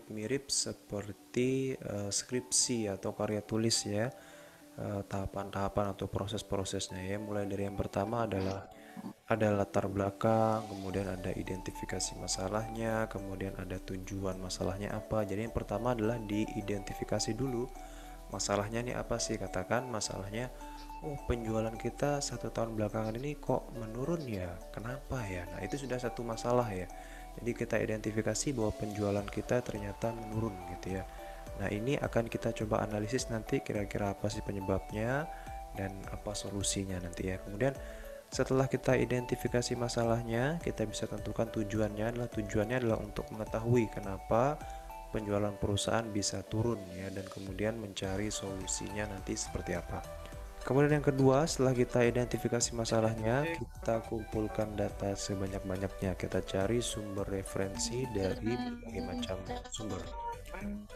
mirip-mirip seperti skripsi atau karya tulis ya. Tahapan-tahapan atau proses-prosesnya ya. Mulai dari yang pertama adalah ada latar belakang, kemudian ada identifikasi masalahnya, kemudian ada tujuan masalahnya apa. Jadi yang pertama adalah diidentifikasi dulu masalahnya nih apa sih. Katakan masalahnya, oh penjualan kita 1 tahun belakangan ini kok menurun ya, kenapa ya. Nah itu sudah satu masalah ya. Jadi kita identifikasi bahwa penjualan kita ternyata menurun gitu ya. Nah ini akan kita coba analisis nanti kira-kira apa sih penyebabnya dan apa solusinya nanti ya. Kemudian setelah kita identifikasi masalahnya, kita bisa tentukan tujuannya adalah untuk mengetahui kenapa penjualan perusahaan bisa turun ya, dan kemudian mencari solusinya nanti seperti apa. Kemudian yang kedua, setelah kita identifikasi masalahnya, kita kumpulkan data sebanyak-banyaknya. Kita cari sumber referensi dari berbagai macam sumber.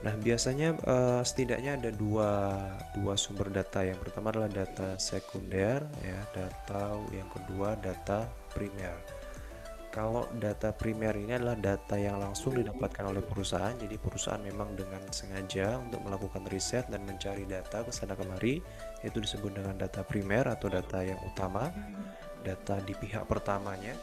Nah, biasanya setidaknya ada dua sumber data. Yang pertama adalah data sekunder, ya, data yang kedua data primer. Kalau data primer ini adalah data yang langsung didapatkan oleh perusahaan, jadi perusahaan memang dengan sengaja untuk melakukan riset dan mencari data ke sana kemari, itu disebut dengan data primer atau data yang utama, data di pihak pertamanya.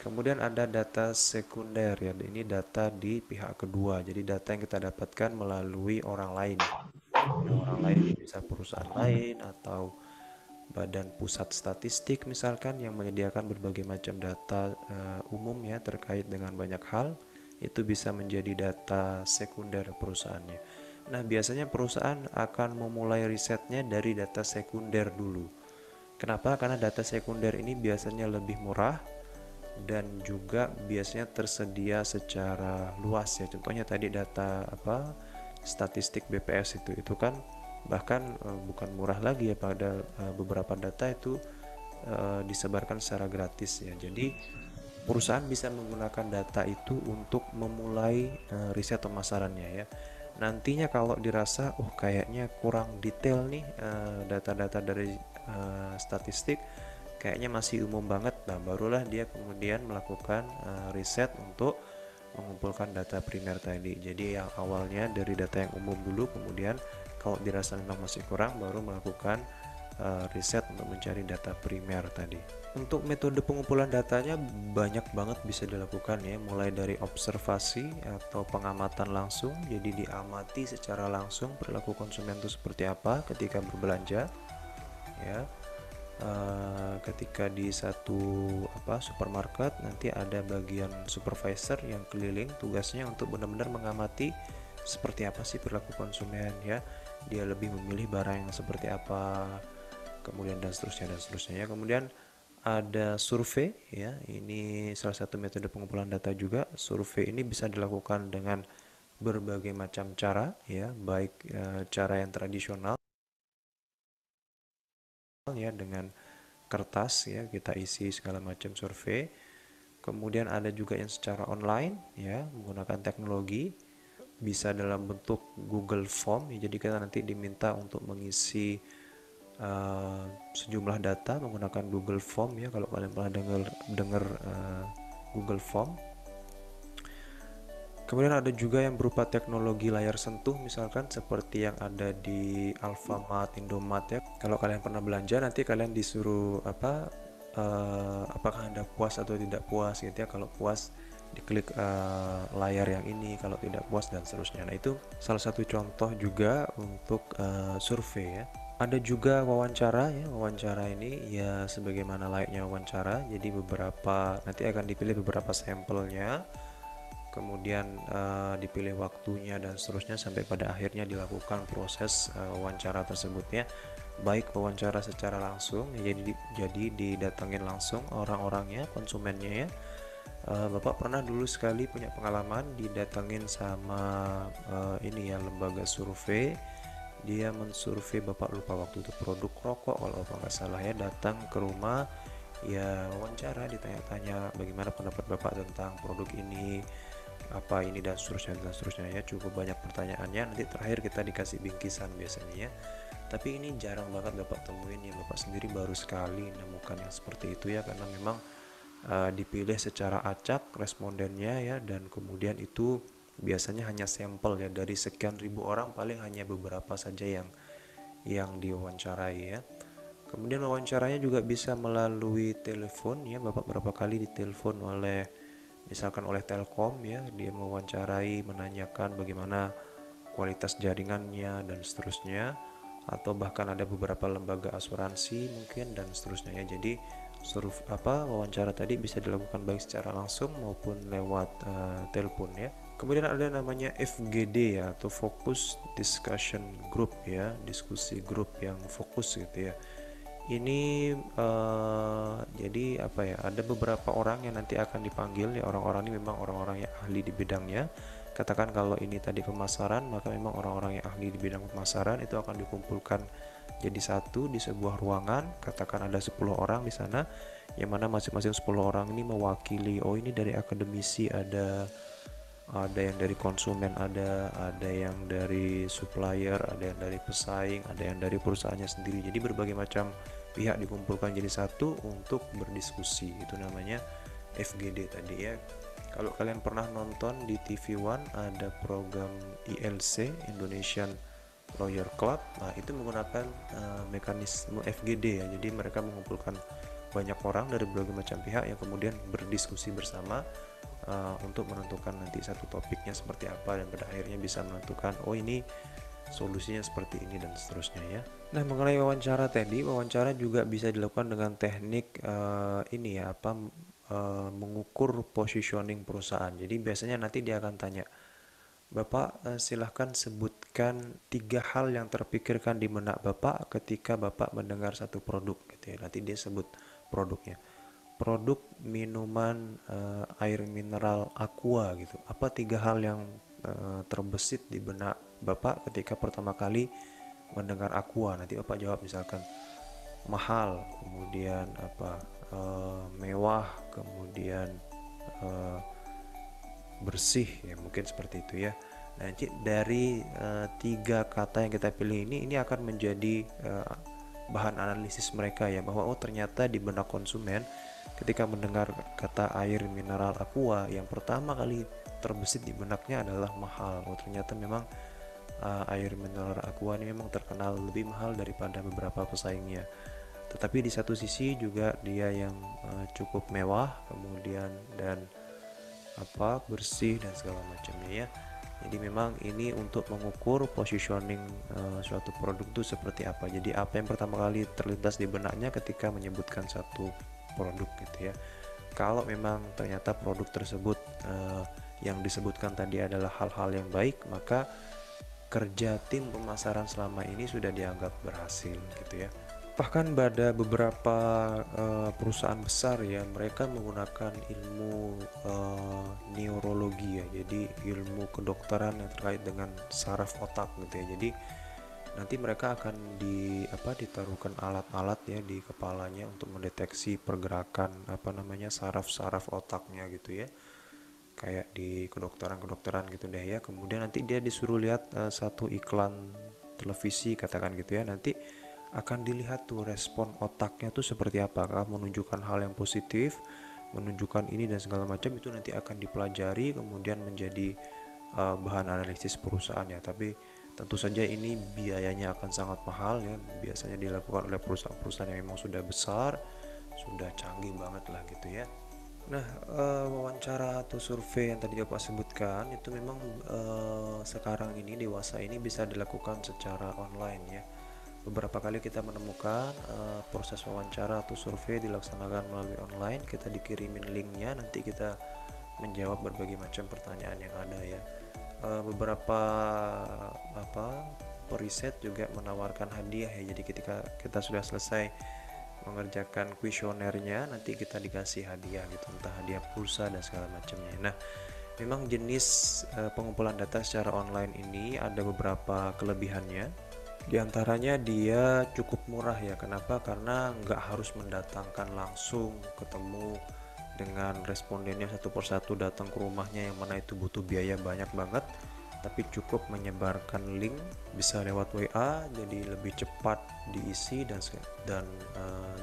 Kemudian ada data sekunder ya, ini data di pihak kedua. Jadi data yang kita dapatkan melalui orang lain. Nah, orang lain bisa perusahaan lain atau Badan Pusat Statistik misalkan yang menyediakan berbagai macam data umum ya terkait dengan banyak hal, itu bisa menjadi data sekunder perusahaannya. Nah, biasanya perusahaan akan memulai risetnya dari data sekunder dulu. Kenapa? Karena data sekunder ini biasanya lebih murah dan juga biasanya tersedia secara luas ya. Contohnya tadi data apa, statistik BPS itu kan bahkan bukan murah lagi ya, pada beberapa data itu disebarkan secara gratis ya. Jadi perusahaan bisa menggunakan data itu untuk memulai riset pemasarannya ya. Nantinya kalau dirasa oh kayaknya kurang detail nih data-data dari statistik, kayaknya masih umum banget, nah barulah dia kemudian melakukan riset untuk mengumpulkan data primer tadi. Jadi yang awalnya dari data yang umum dulu, kemudian kalau dirasa memang masih kurang baru melakukan riset untuk mencari data primer tadi. Untuk metode pengumpulan datanya banyak banget bisa dilakukan ya, mulai dari observasi atau pengamatan langsung, jadi diamati secara langsung perilaku konsumen itu seperti apa ketika berbelanja ya. Ketika di satu supermarket nanti ada bagian supervisor yang keliling, tugasnya untuk benar-benar mengamati seperti apa sih perilaku konsumen ya, dia lebih memilih barang yang seperti apa, kemudian dan seterusnya ya. Kemudian ada survei ya, ini salah satu metode pengumpulan data juga. Survei ini bisa dilakukan dengan berbagai macam cara ya, baik cara yang tradisional ya dengan kertas ya, kita isi segala macam survei. Kemudian ada juga yang secara online ya, menggunakan teknologi, bisa dalam bentuk Google Form ya, jadi kita nanti diminta untuk mengisi sejumlah data menggunakan Google Form ya, kalau kalian pernah dengar Google Form. Kemudian ada juga yang berupa teknologi layar sentuh, misalkan seperti yang ada di Alfamart, Indomart ya. Kalau kalian pernah belanja, nanti kalian disuruh apakah Anda puas atau tidak puas gitu ya. Kalau puas diklik layar yang ini, kalau tidak puas dan seterusnya. Nah, itu salah satu contoh juga untuk survei ya. Ada juga wawancara ya. Wawancara ini ya sebagaimana layaknya wawancara. Jadi nanti akan dipilih beberapa sampelnya, kemudian dipilih waktunya dan seterusnya sampai pada akhirnya dilakukan proses wawancara tersebutnya, baik wawancara secara langsung jadi didatengin langsung orang-orangnya, konsumennya ya. Bapak pernah dulu sekali punya pengalaman didatengin sama ini ya, lembaga survei. Dia mensurvei Bapak, lupa waktu itu produk rokok kalau Bapak nggak salah ya, datang ke rumah ya, wawancara, ditanya-tanya bagaimana pendapat Bapak tentang produk ini, apa ini dan seterusnya ya. Cukup banyak pertanyaannya, nanti terakhir kita dikasih bingkisan biasanya ya. Tapi ini jarang banget Bapak temuin ya, Bapak sendiri baru sekali menemukan yang seperti itu ya, karena memang dipilih secara acak respondennya ya, dan kemudian itu biasanya hanya sampel ya, dari sekian ribu orang paling hanya beberapa saja yang diwawancarai ya. Kemudian wawancaranya juga bisa melalui telepon ya, Bapak berapa kali ditelepon oleh misalkan oleh Telkom ya, dia mewawancarai menanyakan bagaimana kualitas jaringannya dan seterusnya, atau bahkan ada beberapa lembaga asuransi mungkin dan seterusnya ya. Jadi wawancara tadi bisa dilakukan baik secara langsung maupun lewat telepon ya. Kemudian ada namanya FGD ya, atau Focus Discussion Group ya, diskusi grup yang fokus gitu ya. Ini jadi apa ya, ada beberapa orang yang nanti akan dipanggil ya. Orang-orang ini memang orang-orang yang ahli di bidangnya. Katakan kalau ini tadi pemasaran, maka memang orang-orang yang ahli di bidang pemasaran itu akan dikumpulkan jadi satu di sebuah ruangan. Katakan ada 10 orang di sana, yang mana masing-masing 10 orang ini mewakili, oh ini dari akademisi, ada yang dari konsumen, ada yang dari supplier, ada yang dari pesaing, ada yang dari perusahaannya sendiri. Jadi berbagai macam pihak dikumpulkan jadi satu untuk berdiskusi. Itu namanya FGD tadi ya. Kalau kalian pernah nonton di TV One ada program ILC, Indonesian Lawyer Club, nah itu menggunakan mekanisme FGD ya. Jadi mereka mengumpulkan banyak orang dari berbagai macam pihak yang kemudian berdiskusi bersama untuk menentukan nanti satu topiknya seperti apa, dan pada akhirnya bisa menentukan oh ini solusinya seperti ini dan seterusnya ya. Nah, mengenai wawancara tadi, wawancara juga bisa dilakukan dengan teknik ini ya, mengukur positioning perusahaan. Jadi biasanya nanti dia akan tanya, Bapak silahkan sebutkan 3 hal yang terpikirkan di benak Bapak ketika Bapak mendengar satu produk gitu ya. Nanti dia sebut produknya. Produk minuman air mineral Aqua gitu. Apa 3 hal yang terbesit di benak Bapak ketika pertama kali mendengar Aqua? Nanti Bapak jawab misalkan mahal, kemudian mewah, kemudian bersih ya, mungkin seperti itu ya. Nah, dari 3 kata yang kita pilih ini akan menjadi bahan analisis mereka ya, bahwa oh ternyata di benak konsumen ketika mendengar kata air mineral Aqua, yang pertama kali terbesit di benaknya adalah mahal. Oh ternyata memang air mineral Aqua ini memang terkenal lebih mahal daripada beberapa pesaingnya. Tetapi di satu sisi juga dia yang cukup mewah, kemudian dan bersih dan segala macamnya ya. Jadi memang ini untuk mengukur positioning suatu produk itu seperti apa. Jadi apa yang pertama kali terlintas di benaknya ketika menyebutkan satu produk gitu ya. Kalau memang ternyata produk tersebut yang disebutkan tadi adalah hal-hal yang baik, maka kerja tim pemasaran selama ini sudah dianggap berhasil gitu ya. Bahkan pada beberapa perusahaan besar ya, mereka menggunakan ilmu neurologi ya, jadi ilmu kedokteran yang terkait dengan saraf otak gitu ya. Jadi nanti mereka akan ditaruhkan alat-alat ya di kepalanya untuk mendeteksi pergerakan saraf-saraf otaknya gitu ya, kayak di kedokteran gitu deh ya. Kemudian nanti dia disuruh lihat satu iklan televisi katakan gitu ya, nanti akan dilihat tuh respon otaknya tuh seperti apa, menunjukkan hal yang positif, menunjukkan ini dan segala macam. Itu nanti akan dipelajari kemudian menjadi bahan analisis perusahaan ya. Tapi tentu saja ini biayanya akan sangat mahal ya, biasanya dilakukan oleh perusahaan-perusahaan yang memang sudah besar, sudah canggih banget lah gitu ya. Nah, wawancara atau survei yang tadi Bapak sebutkan itu memang sekarang ini dewasa ini bisa dilakukan secara online ya. Beberapa kali kita menemukan proses wawancara atau survei dilaksanakan melalui online. Kita dikirimin linknya, nanti kita menjawab berbagai macam pertanyaan yang ada ya. Beberapa periset juga menawarkan hadiah ya. Jadi ketika kita sudah selesai mengerjakan kuesionernya, nanti kita dikasih hadiah gitu, entah hadiah pulsa dan segala macamnya. Nah, memang jenis pengumpulan data secara online ini ada beberapa kelebihannya. Di antaranya dia cukup murah ya. Kenapa? Karena nggak harus mendatangkan langsung ketemu dengan respondennya satu persatu, datang ke rumahnya, yang mana itu butuh biaya banyak banget. Tapi cukup menyebarkan link, bisa lewat WA, jadi lebih cepat diisi dan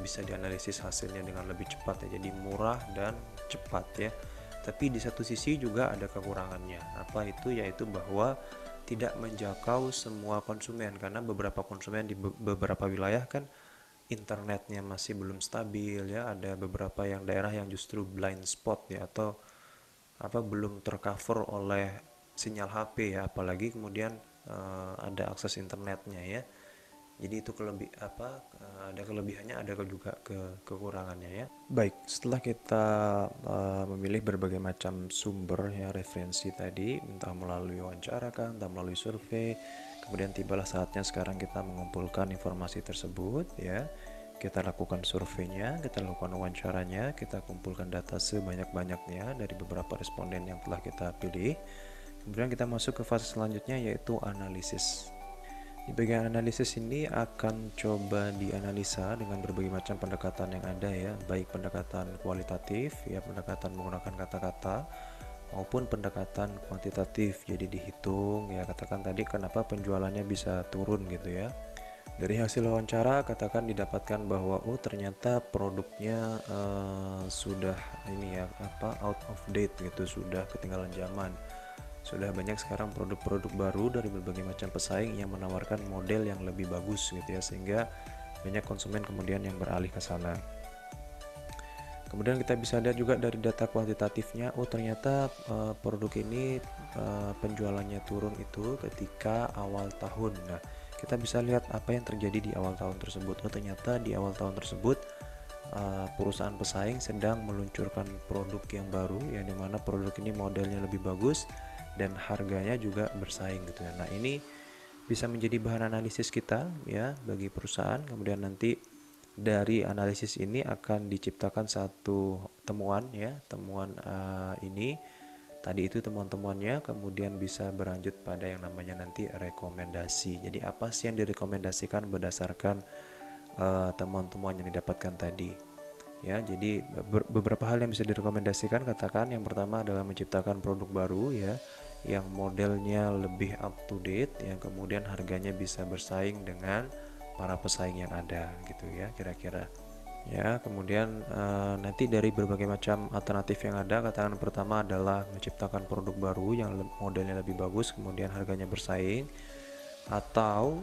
bisa dianalisis hasilnya dengan lebih cepat ya. Jadi murah dan cepat ya. Tapi di satu sisi juga ada kekurangannya. Apa itu? Yaitu bahwa tidak menjangkau semua konsumen, karena beberapa konsumen di beberapa wilayah kan internetnya masih belum stabil ya, ada beberapa yang daerah yang justru blind spot ya, atau apa, belum tercover oleh sinyal HP ya, apalagi kemudian ada akses internetnya ya. Jadi itu ada kelebihannya, ada juga kekurangannya ya. Baik, setelah kita memilih berbagai macam sumber ya, referensi tadi, entah melalui wawancara kan, entah melalui survei, kemudian tibalah saatnya sekarang kita mengumpulkan informasi tersebut ya. Kita lakukan surveinya, kita lakukan wawancaranya, kita kumpulkan data sebanyak-banyaknya dari beberapa responden yang telah kita pilih. Kemudian kita masuk ke fase selanjutnya, yaitu analisis. Di bagian analisis ini akan coba dianalisa dengan berbagai macam pendekatan yang ada ya, baik pendekatan kualitatif ya, pendekatan menggunakan kata-kata, maupun pendekatan kuantitatif, jadi dihitung ya, katakan tadi kenapa penjualannya bisa turun gitu ya. Dari hasil wawancara katakan didapatkan bahwa ternyata produknya sudah out of date gitu, sudah ketinggalan zaman. Sudah banyak sekarang produk-produk baru dari berbagai macam pesaing yang menawarkan model yang lebih bagus gitu ya, sehingga banyak konsumen kemudian yang beralih ke sana. Kemudian kita bisa lihat juga dari data kuantitatifnya, ternyata produk ini penjualannya turun itu ketika awal tahun. Nah, kita bisa lihat apa yang terjadi di awal tahun tersebut. Ternyata di awal tahun tersebut perusahaan pesaing sedang meluncurkan produk yang baru, yang dimana produk ini modelnya lebih bagus dan harganya juga bersaing gitu ya. Nah, ini bisa menjadi bahan analisis kita ya bagi perusahaan. Kemudian nanti dari analisis ini akan diciptakan satu temuan ya, temuan ini tadi itu temuan-temuannya, kemudian bisa berlanjut pada yang namanya nanti rekomendasi. Jadi apa sih yang direkomendasikan berdasarkan temuan-temuan yang didapatkan tadi ya. Jadi beberapa hal yang bisa direkomendasikan, katakan yang pertama adalah menciptakan produk baru ya, yang modelnya lebih up to date, yang kemudian harganya bisa bersaing dengan para pesaing yang ada gitu ya, kira-kira ya. Kemudian nanti dari berbagai macam alternatif yang ada, katakan pertama adalah menciptakan produk baru yang modelnya lebih bagus, kemudian harganya bersaing, atau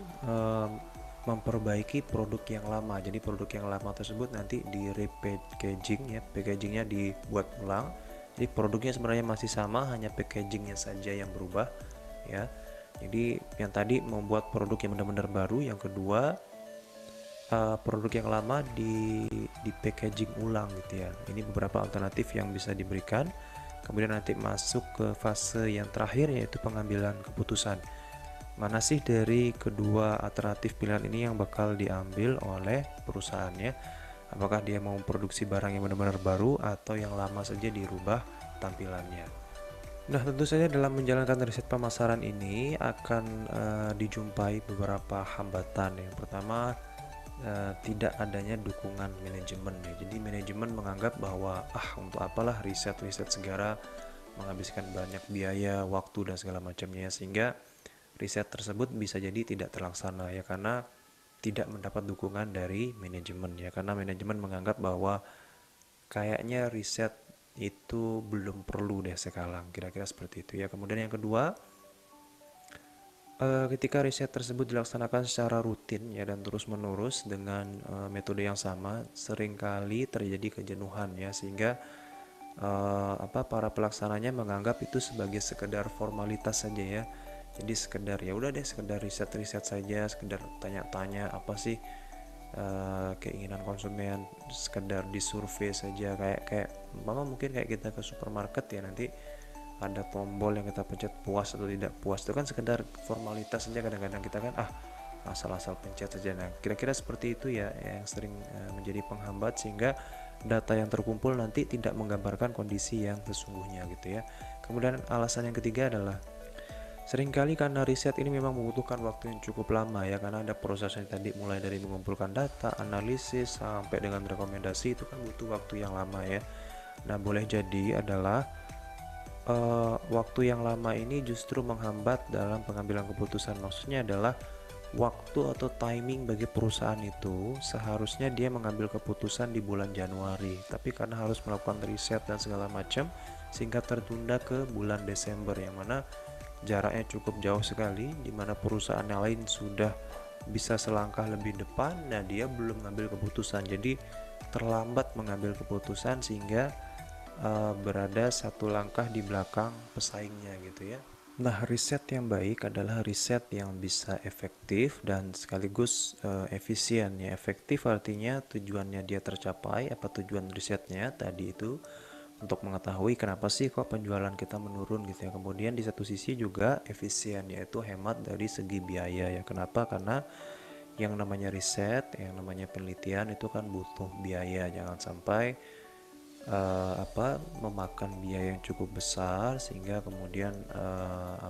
memperbaiki produk yang lama. Jadi produk yang lama tersebut nanti di repackaging ya, packagingnya dibuat ulang. Jadi produknya sebenarnya masih sama, hanya packagingnya saja yang berubah ya. Jadi yang tadi membuat produk yang benar-benar baru, yang kedua produk yang lama di packaging ulang gitu ya. Ini beberapa alternatif yang bisa diberikan. Kemudian nanti masuk ke fase yang terakhir, yaitu pengambilan keputusan. Mana sih dari kedua alternatif pilihan ini yang bakal diambil oleh perusahaannya? Apakah dia mau memproduksi barang yang benar-benar baru atau yang lama saja dirubah tampilannya? Nah, tentu saja dalam menjalankan riset pemasaran ini akan dijumpai beberapa hambatan. Yang pertama, tidak adanya dukungan manajemen ya. Jadi manajemen menganggap bahwa untuk apalah riset-riset segala, menghabiskan banyak biaya, waktu dan segala macamnya, sehingga riset tersebut bisa jadi tidak terlaksana ya, karena tidak mendapat dukungan dari manajemen ya, karena manajemen menganggap bahwa kayaknya riset itu belum perlu deh sekarang, kira-kira seperti itu ya. Kemudian yang kedua, ketika riset tersebut dilaksanakan secara rutin ya dan terus-menerus dengan metode yang sama, seringkali terjadi kejenuhan ya, sehingga para pelaksananya menganggap itu sebagai sekedar formalitas saja ya. Jadi sekedar ya udah deh, sekedar riset-riset saja, sekedar tanya-tanya apa sih keinginan konsumen, sekedar disurvei saja, kayak mungkin kayak kita ke supermarket ya, nanti ada tombol yang kita pencet puas atau tidak puas, itu kan sekedar formalitas saja. Kadang-kadang kita kan asal-asal pencet saja. Nah, kira-kira seperti itu ya yang sering menjadi penghambat, sehingga data yang terkumpul nanti tidak menggambarkan kondisi yang sesungguhnya gitu ya. Kemudian alasan yang ketiga adalah seringkali karena riset ini memang membutuhkan waktu yang cukup lama ya, karena ada prosesnya tadi, mulai dari mengumpulkan data, analisis, sampai dengan rekomendasi, itu kan butuh waktu yang lama ya. Nah, boleh jadi adalah waktu yang lama ini justru menghambat dalam pengambilan keputusan. Maksudnya adalah waktu atau timing bagi perusahaan itu seharusnya dia mengambil keputusan di bulan Januari, tapi karena harus melakukan riset dan segala macam, sehingga tertunda ke bulan Desember, yang mana jaraknya cukup jauh sekali, di mana perusahaan yang lain sudah bisa selangkah lebih depan. Nah, dia belum mengambil keputusan, jadi terlambat mengambil keputusan sehingga berada satu langkah di belakang pesaingnya gitu ya. Nah, riset yang baik adalah riset yang bisa efektif dan sekaligus efisien ya. Efektif artinya tujuannya dia tercapai, apa tujuan risetnya tadi itu untuk mengetahui kenapa sih kok penjualan kita menurun gitu ya. Kemudian di satu sisi juga efisien, yaitu hemat dari segi biaya ya. Kenapa? Karena yang namanya riset, yang namanya penelitian itu kan butuh biaya. Jangan sampai memakan biaya yang cukup besar sehingga kemudian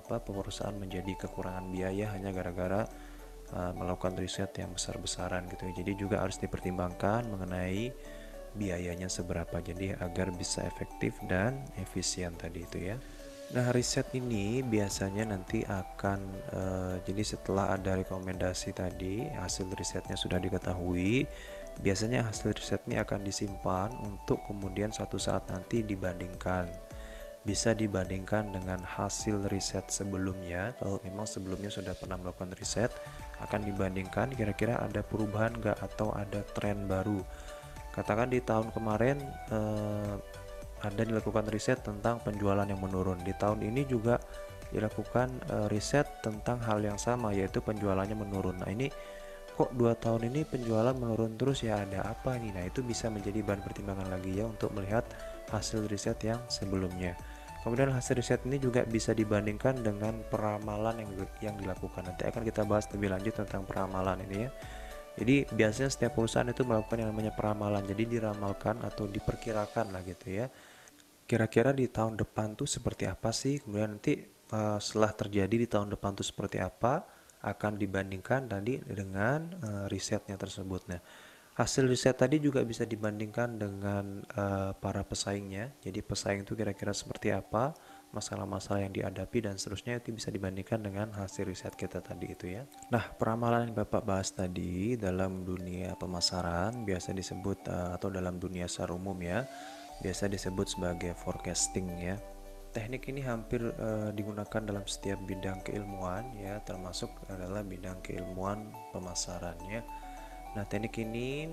perusahaan menjadi kekurangan biaya hanya gara-gara melakukan riset yang besar-besaran gitu ya. Jadi juga harus dipertimbangkan mengenai biayanya seberapa, jadi agar bisa efektif dan efisien tadi itu ya. Nah, riset ini biasanya nanti akan jadi setelah ada rekomendasi tadi, hasil risetnya sudah diketahui, biasanya hasil riset ini akan disimpan untuk kemudian suatu saat nanti dibandingkan. Bisa dibandingkan dengan hasil riset sebelumnya. Kalau memang sebelumnya sudah pernah melakukan riset, akan dibandingkan kira-kira ada perubahan nggak atau ada tren baru. Katakan di tahun kemarin ada dilakukan riset tentang penjualan yang menurun. Di tahun ini juga dilakukan riset tentang hal yang sama, yaitu penjualannya menurun. Nah, ini kok 2 tahun ini penjualan menurun terus ya, ada apa nih? Nah, itu bisa menjadi bahan pertimbangan lagi ya untuk melihat hasil riset yang sebelumnya. Kemudian hasil riset ini juga bisa dibandingkan dengan peramalan yang dilakukan. Nanti akan kita bahas lebih lanjut tentang peramalan ini ya. Jadi biasanya setiap perusahaan itu melakukan yang namanya peramalan. Jadi diramalkan atau diperkirakan lah gitu ya. Kira-kira di tahun depan tuh seperti apa sih? Kemudian nanti setelah terjadi di tahun depan tuh seperti apa, akan dibandingkan tadi dengan risetnya tersebut. Nah, hasil riset tadi juga bisa dibandingkan dengan para pesaingnya. Jadi pesaing itu kira-kira seperti apa, masalah-masalah yang dihadapi dan seterusnya, itu bisa dibandingkan dengan hasil riset kita tadi itu ya. Nah, peramalan yang Bapak bahas tadi dalam dunia pemasaran biasa disebut atau dalam dunia secara umum ya, biasa disebut sebagai forecasting ya. Teknik ini hampir digunakan dalam setiap bidang keilmuan ya, termasuk adalah bidang keilmuan pemasaran ya. Nah, teknik ini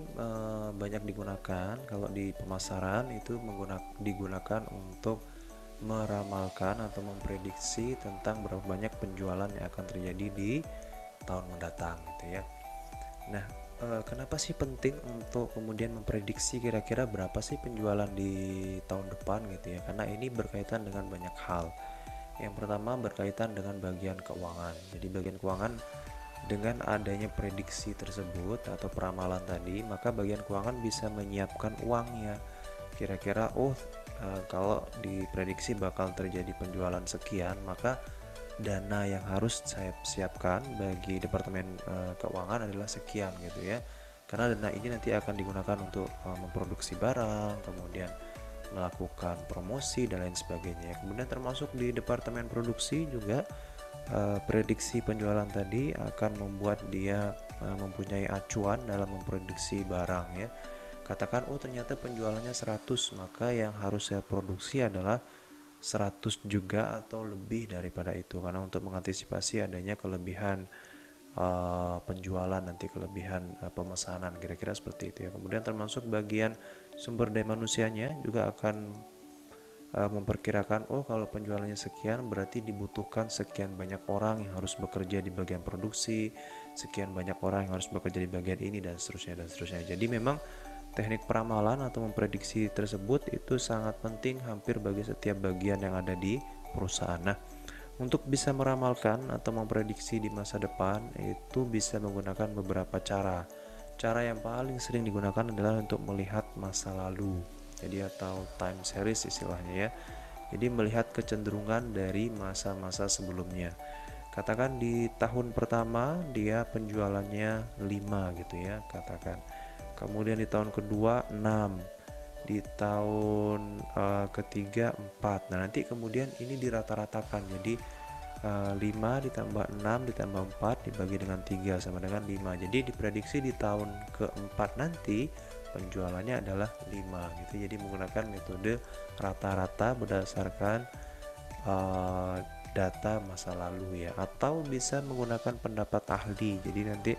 banyak digunakan kalau di pemasaran, itu digunakan untuk meramalkan atau memprediksi tentang berapa banyak penjualan yang akan terjadi di tahun mendatang gitu ya. Nah, kenapa sih penting untuk kemudian memprediksi kira-kira berapa sih penjualan di tahun depan gitu ya? Karena ini berkaitan dengan banyak hal. Yang pertama berkaitan dengan bagian keuangan. Jadi bagian keuangan, dengan adanya prediksi tersebut atau peramalan tadi, maka bagian keuangan bisa menyiapkan uangnya. Kira-kira kalau diprediksi bakal terjadi penjualan sekian, maka dana yang harus saya siapkan bagi departemen keuangan adalah sekian gitu ya. Karena dana ini nanti akan digunakan untuk memproduksi barang, kemudian melakukan promosi dan lain sebagainya. Kemudian termasuk di departemen produksi juga prediksi penjualan tadi akan membuat dia mempunyai acuan dalam memproduksi barang ya. Katakan ternyata penjualannya 100, maka yang harus saya produksi adalah 100 juga atau lebih daripada itu, karena untuk mengantisipasi adanya kelebihan penjualan nanti, kelebihan pemesanan, kira-kira seperti itu ya. Kemudian termasuk bagian sumber daya manusianya juga akan memperkirakan kalau penjualannya sekian berarti dibutuhkan sekian banyak orang yang harus bekerja di bagian produksi, sekian banyak orang yang harus bekerja di bagian ini, dan seterusnya dan seterusnya. Jadi memang teknik peramalan atau memprediksi tersebut itu sangat penting hampir bagi setiap bagian yang ada di perusahaan. Nah, untuk bisa meramalkan atau memprediksi di masa depan itu bisa menggunakan beberapa cara. Cara yang paling sering digunakan adalah untuk melihat masa lalu. Jadi atau time series istilahnya ya. Jadi melihat kecenderungan dari masa-masa sebelumnya. Katakan di tahun pertama dia penjualannya 5 gitu ya, katakan. Kemudian di tahun kedua 6, di tahun ketiga 4. Nah, nanti kemudian ini dirata-ratakan. Jadi 5 ditambah 6 ditambah 4 dibagi dengan 3 sama dengan 5. Jadi diprediksi di tahun keempat nanti penjualannya adalah 5 gitu. Jadi menggunakan metode rata-rata berdasarkan data masa lalu ya, atau bisa menggunakan pendapat ahli. Jadi nanti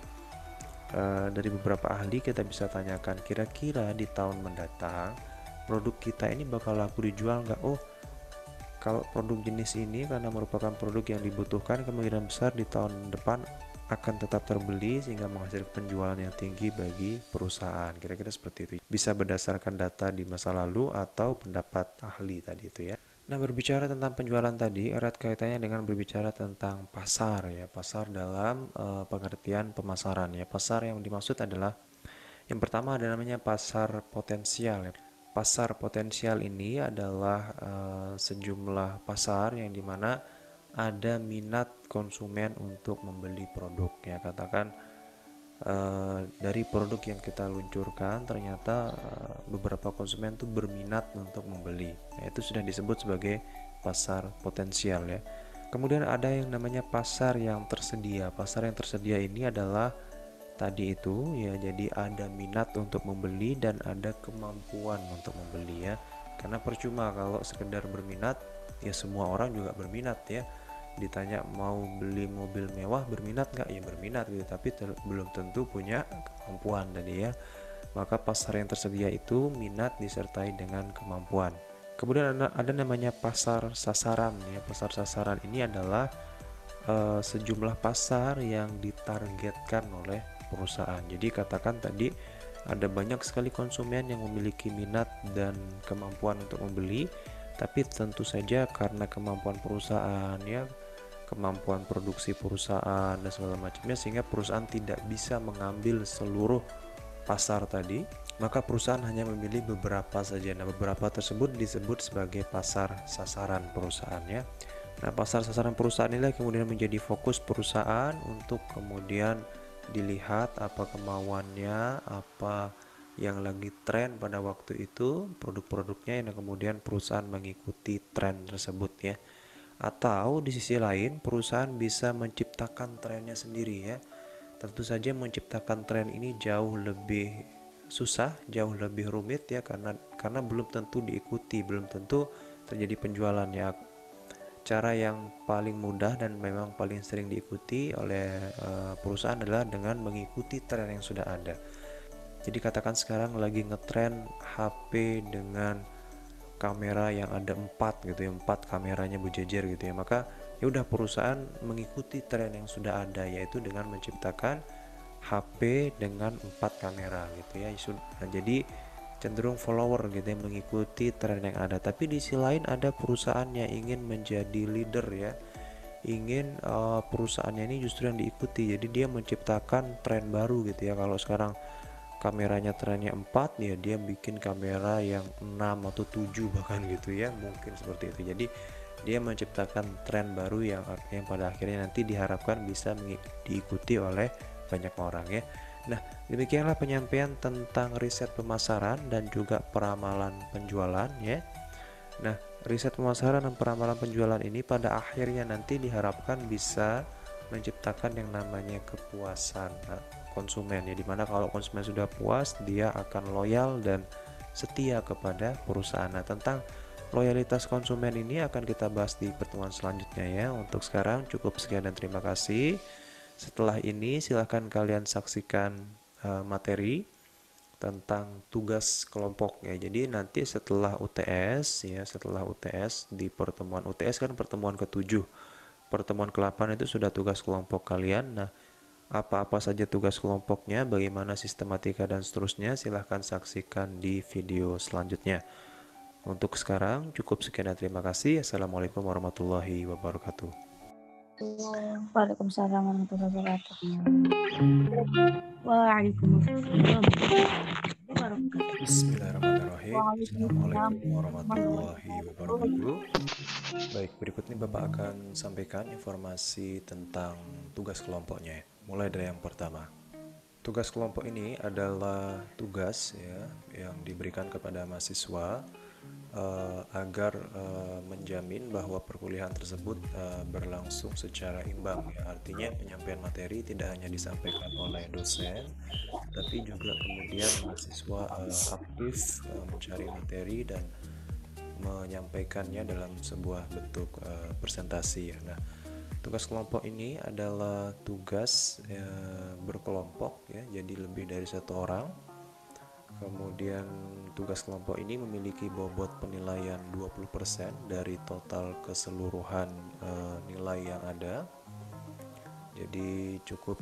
dari beberapa ahli kita bisa tanyakan, kira-kira di tahun mendatang produk kita ini bakal laku dijual nggak? Oh, kalau produk jenis ini karena merupakan produk yang dibutuhkan, kemungkinan besar di tahun depan akan tetap terbeli sehingga menghasilkan penjualan yang tinggi bagi perusahaan. Kira-kira seperti itu. Bisa berdasarkan data di masa lalu atau pendapat ahli tadi itu ya. Nah, berbicara tentang penjualan tadi erat kaitannya dengan berbicara tentang pasar ya. Pasar dalam pengertian pemasaran ya. Pasar yang dimaksud adalah yang pertama ada namanya pasar potensial ya. Pasar potensial ini adalah sejumlah pasar yang dimana ada minat konsumen untuk membeli produk ya. Katakan dari produk yang kita luncurkan ternyata beberapa konsumen tuh berminat untuk membeli. Nah, itu sudah disebut sebagai pasar potensial ya. Kemudian ada yang namanya pasar yang tersedia. Pasar yang tersedia ini adalah tadi itu ya, jadi ada minat untuk membeli dan ada kemampuan untuk membeli ya. Karena percuma kalau sekedar berminat, ya semua orang juga berminat ya. Ditanya mau beli mobil mewah, berminat nggak? Ya berminat gitu, tapi belum tentu punya kemampuan tadi ya. Maka pasar yang tersedia itu minat disertai dengan kemampuan. Kemudian ada namanya pasar sasaran ya. Pasar sasaran ini adalah sejumlah pasar yang ditargetkan oleh perusahaan. Jadi katakan tadi ada banyak sekali konsumen yang memiliki minat dan kemampuan untuk membeli, tapi tentu saja karena kemampuan perusahaan ya, kemampuan produksi perusahaan dan segala macamnya, sehingga perusahaan tidak bisa mengambil seluruh pasar tadi, maka perusahaan hanya memilih beberapa saja. Nah, beberapa tersebut disebut sebagai pasar sasaran perusahaannya. Nah, pasar sasaran perusahaan inilah kemudian menjadi fokus perusahaan untuk kemudian dilihat apa kemauannya, apa yang lagi tren pada waktu itu, produk-produknya, yang kemudian perusahaan mengikuti tren tersebut ya. Atau di sisi lain perusahaan bisa menciptakan trennya sendiri ya. Tentu saja menciptakan tren ini jauh lebih susah, jauh lebih rumit ya, karena belum tentu diikuti, belum tentu terjadi penjualan ya. Cara yang paling mudah dan memang paling sering diikuti oleh perusahaan adalah dengan mengikuti tren yang sudah ada. Jadi katakan sekarang lagi ngetren HP dengan kamera yang ada 4 gitu ya, 4 kameranya berjejer gitu ya, maka ya udah perusahaan mengikuti tren yang sudah ada, yaitu dengan menciptakan HP dengan 4 kamera gitu ya. Nah, jadi cenderung follower gitu ya, mengikuti tren yang ada. Tapi di sisi lain ada perusahaan yang ingin menjadi leader ya, ingin perusahaannya ini justru yang diikuti, jadi dia menciptakan tren baru gitu ya. Kalau sekarang kameranya trennya 4 ya, dia bikin kamera yang 6 atau 7 bahkan gitu ya, mungkin seperti itu. Jadi dia menciptakan tren baru yang pada akhirnya nanti diharapkan bisa diikuti oleh banyak orang ya. Nah, demikianlah penyampaian tentang riset pemasaran dan juga peramalan penjualan ya. Nah, riset pemasaran dan peramalan penjualan ini pada akhirnya nanti diharapkan bisa menciptakan yang namanya kepuasan konsumen ya, dimana kalau konsumen sudah puas, dia akan loyal dan setia kepada perusahaan. Nah, tentang loyalitas konsumen ini akan kita bahas di pertemuan selanjutnya ya. Untuk sekarang cukup sekian dan terima kasih. Setelah ini silahkan kalian saksikan materi tentang tugas kelompok ya. Jadi nanti setelah UTS ya, setelah UTS di pertemuan UTS kan pertemuan ke-7, pertemuan ke-8 itu sudah tugas kelompok kalian. Nah, apa-apa saja tugas kelompoknya, bagaimana sistematika dan seterusnya, silahkan saksikan di video selanjutnya. Untuk sekarang cukup sekian dan terima kasih. Assalamualaikum warahmatullahi wabarakatuh. Waalaikumsalam warahmatullahi wabarakatuh. Waalaikumsalam warahmatullahi wabarakatuh. Bismillahirrahmanirrahim. Waalaikumsalam Assalamualaikum warahmatullahi wabarakatuh. Baik, berikut ini Bapak akan sampaikan informasi tentang tugas kelompoknya. Mulai dari yang pertama. Tugas kelompok ini adalah tugas ya yang diberikan kepada mahasiswa agar menjamin bahwa perkuliahan tersebut berlangsung secara imbang ya. Artinya penyampaian materi tidak hanya disampaikan oleh dosen, tapi juga kemudian mahasiswa aktif mencari materi dan menyampaikannya dalam sebuah bentuk presentasi ya. Nah, tugas kelompok ini adalah tugas berkelompok ya, jadi lebih dari satu orang. Kemudian tugas kelompok ini memiliki bobot penilaian 20% dari total keseluruhan nilai yang ada. Jadi cukup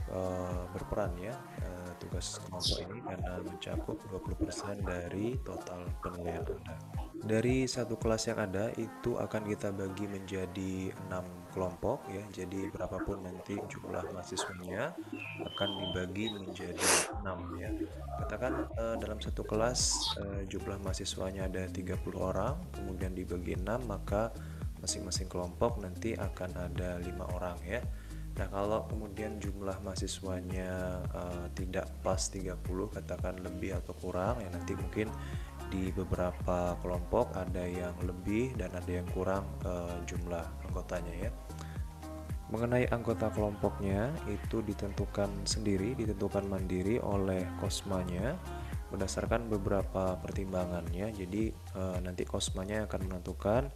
berperan ya tugas kelompok ini karena mencakup 20% dari total penilaian Anda. Dari satu kelas yang ada itu akan kita bagi menjadi 6 kelompok ya. Jadi berapapun nanti jumlah mahasiswanya akan dibagi menjadi 6 ya. Katakan dalam satu kelas jumlah mahasiswanya ada 30 orang, kemudian dibagi 6, maka masing-masing kelompok nanti akan ada 5 orang ya. Nah, kalau kemudian jumlah mahasiswanya tidak pas 30, katakan lebih atau kurang ya, nanti mungkin di beberapa kelompok ada yang lebih dan ada yang kurang jumlah anggotanya ya. Mengenai anggota kelompoknya itu ditentukan sendiri, ditentukan mandiri oleh kosmanya berdasarkan beberapa pertimbangannya. Jadi nanti kosmanya akan menentukan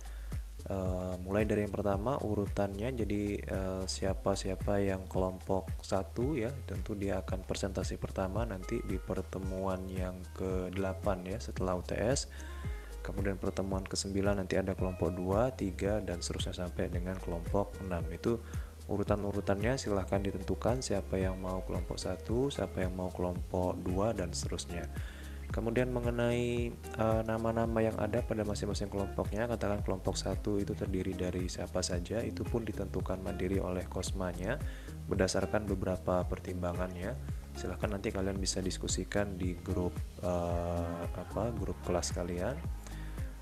mulai dari yang pertama urutannya. Jadi siapa-siapa yang kelompok 1 ya, tentu dia akan presentasi pertama nanti di pertemuan yang ke-8 ya setelah UTS. Kemudian pertemuan ke-9 nanti ada kelompok 2, 3 dan seterusnya sampai dengan kelompok 6. Itu urutan-urutannya silahkan ditentukan, siapa yang mau kelompok 1, siapa yang mau kelompok 2 dan seterusnya. Kemudian mengenai nama-nama yang ada pada masing-masing kelompoknya, katakan kelompok 1 itu terdiri dari siapa saja, itu pun ditentukan mandiri oleh kosmanya berdasarkan beberapa pertimbangannya. Silahkan nanti kalian bisa diskusikan di grup grup kelas kalian.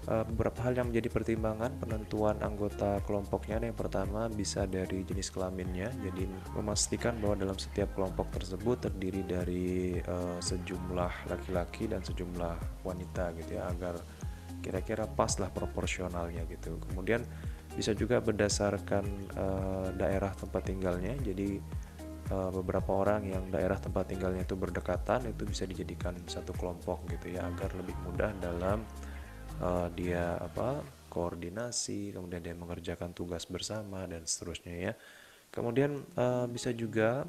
Beberapa hal yang menjadi pertimbangan penentuan anggota kelompoknya. Yang pertama bisa dari jenis kelaminnya, jadi memastikan bahwa dalam setiap kelompok tersebut terdiri dari sejumlah laki-laki dan sejumlah wanita gitu ya, agar kira-kira pas lah proporsionalnya gitu. Kemudian bisa juga berdasarkan daerah tempat tinggalnya, jadi beberapa orang yang daerah tempat tinggalnya itu berdekatan itu bisa dijadikan satu kelompok gitu ya, agar lebih mudah dalam dia koordinasi, kemudian dia mengerjakan tugas bersama dan seterusnya ya. Kemudian bisa juga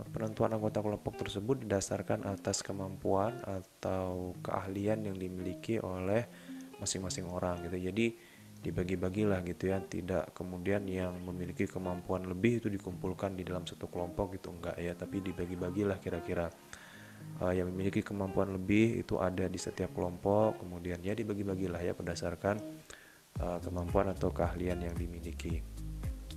penentuan anggota kelompok tersebut didasarkan atas kemampuan atau keahlian yang dimiliki oleh masing-masing orang gitu. Jadi dibagi-bagilah gitu ya, tidak kemudian yang memiliki kemampuan lebih itu dikumpulkan di dalam satu kelompok gitu, enggak ya, tapi dibagi-bagilah kira-kira yang memiliki kemampuan lebih itu ada di setiap kelompok, kemudian ya dibagi-bagilah ya berdasarkan kemampuan atau keahlian yang dimiliki.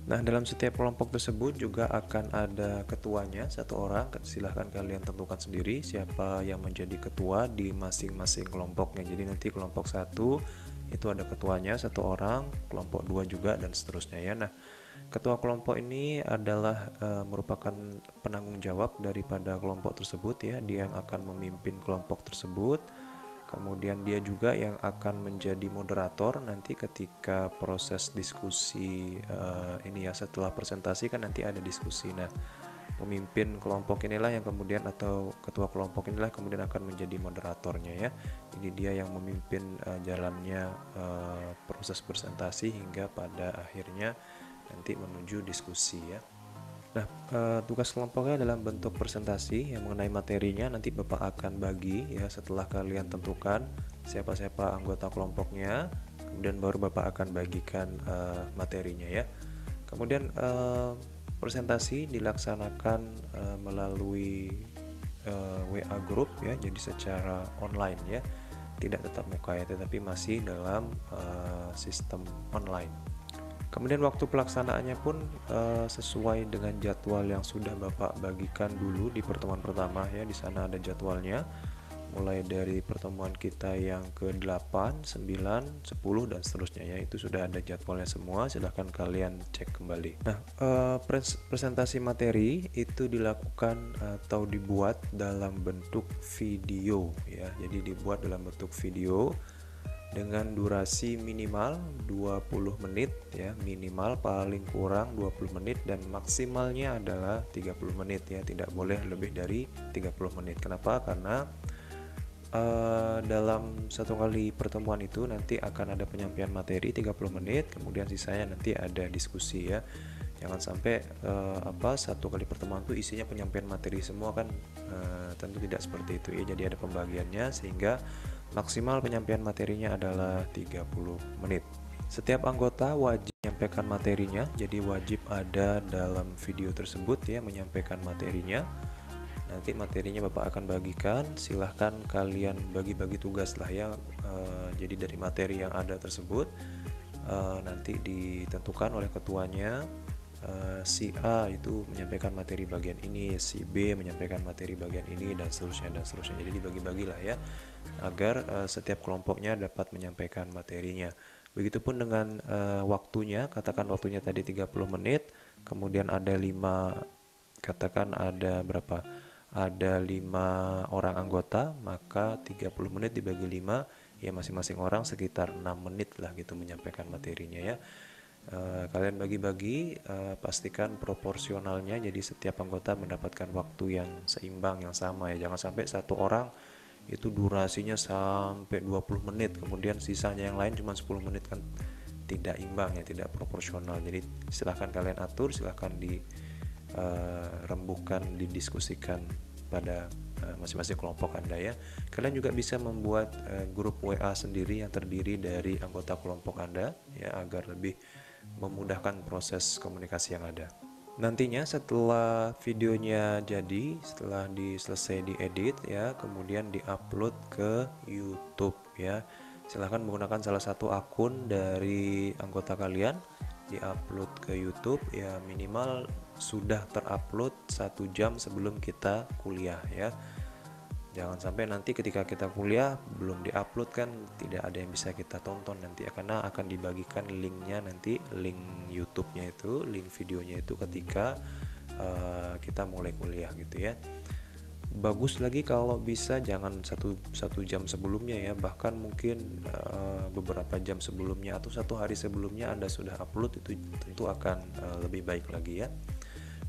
Nah, dalam setiap kelompok tersebut juga akan ada ketuanya satu orang. Silahkan kalian tentukan sendiri siapa yang menjadi ketua di masing-masing kelompoknya. Jadi nanti kelompok 1 itu ada ketuanya satu orang, kelompok 2 juga dan seterusnya ya. Nah, ketua kelompok ini adalah merupakan penanggung jawab daripada kelompok tersebut ya. Dia yang akan memimpin kelompok tersebut. Kemudian dia juga yang akan menjadi moderator nanti ketika proses diskusi ini ya, setelah presentasi kan nanti ada diskusi. Nah, pemimpin kelompok inilah yang kemudian atau ketua kelompok inilah kemudian akan menjadi moderatornya ya. Jadi dia yang memimpin jalannya proses presentasi hingga pada akhirnya nanti menuju diskusi ya. Nah, tugas kelompoknya dalam bentuk presentasi yang mengenai materinya nanti Bapak akan bagi ya setelah kalian tentukan siapa-siapa anggota kelompoknya, kemudian baru Bapak akan bagikan materinya ya. Kemudian presentasi dilaksanakan melalui WA group ya, jadi secara online ya, tidak tatap muka ya, tetapi masih dalam sistem online. Kemudian waktu pelaksanaannya pun sesuai dengan jadwal yang sudah Bapak bagikan dulu di pertemuan pertama ya. Di sana ada jadwalnya mulai dari pertemuan kita yang ke-8, 9, 10 dan seterusnya ya. Itu sudah ada jadwalnya semua, silahkan kalian cek kembali. Nah, presentasi materi itu dilakukan atau dibuat dalam bentuk video ya. Jadi dibuat dalam bentuk video dengan durasi minimal 20 menit ya, minimal paling kurang 20 menit dan maksimalnya adalah 30 menit ya, tidak boleh lebih dari 30 menit. Kenapa? Karena dalam satu kali pertemuan itu nanti akan ada penyampaian materi 30 menit, kemudian sisanya nanti ada diskusi ya. Jangan sampai satu kali pertemuan itu isinya penyampaian materi semua kan, tentu tidak seperti itu ya. Jadi ada pembagiannya sehingga maksimal penyampaian materinya adalah 30 menit. Setiap anggota wajib menyampaikan materinya, jadi wajib ada dalam video tersebut ya menyampaikan materinya. Nanti materinya Bapak akan bagikan, silahkan kalian bagi-bagi tugas lah ya. Jadi dari materi yang ada tersebut nanti ditentukan oleh ketuanya. Si A itu menyampaikan materi bagian ini, si B menyampaikan materi bagian ini, dan seterusnya dan seterusnya. Jadi dibagi-bagilah ya, agar setiap kelompoknya dapat menyampaikan materinya. Begitupun dengan waktunya, katakan waktunya tadi 30 menit, kemudian ada 5, katakan ada berapa? Ada 5 orang anggota, maka 30 menit dibagi 5, ya masing-masing orang sekitar 6 menit lah gitu menyampaikan materinya ya. Kalian bagi-bagi, pastikan proporsionalnya, jadi setiap anggota mendapatkan waktu yang seimbang, yang sama ya. Jangan sampai satu orang itu durasinya sampai 20 menit, kemudian sisanya yang lain cuma 10 menit, kan tidak imbang ya, tidak proporsional. Jadi silahkan kalian atur, silahkan dirembukan, didiskusikan pada masing-masing kelompok Anda ya. Kalian juga bisa membuat grup WA sendiri yang terdiri dari anggota kelompok Anda ya, agar lebih memudahkan proses komunikasi yang ada. Nantinya setelah videonya jadi, setelah selesai diedit ya, kemudian diupload ke YouTube ya. Silahkan menggunakan salah satu akun dari anggota kalian, diupload ke YouTube ya, minimal sudah terupload 1 jam sebelum kita kuliah ya. Jangan sampai nanti ketika kita kuliah belum diupload, kan tidak ada yang bisa kita tonton nanti, karena akan dibagikan linknya nanti, link YouTube-nya itu, link videonya itu ketika kita mulai kuliah gitu ya. Bagus lagi kalau bisa jangan satu jam sebelumnya ya, bahkan mungkin beberapa jam sebelumnya atau 1 hari sebelumnya Anda sudah upload, itu tentu akan lebih baik lagi ya.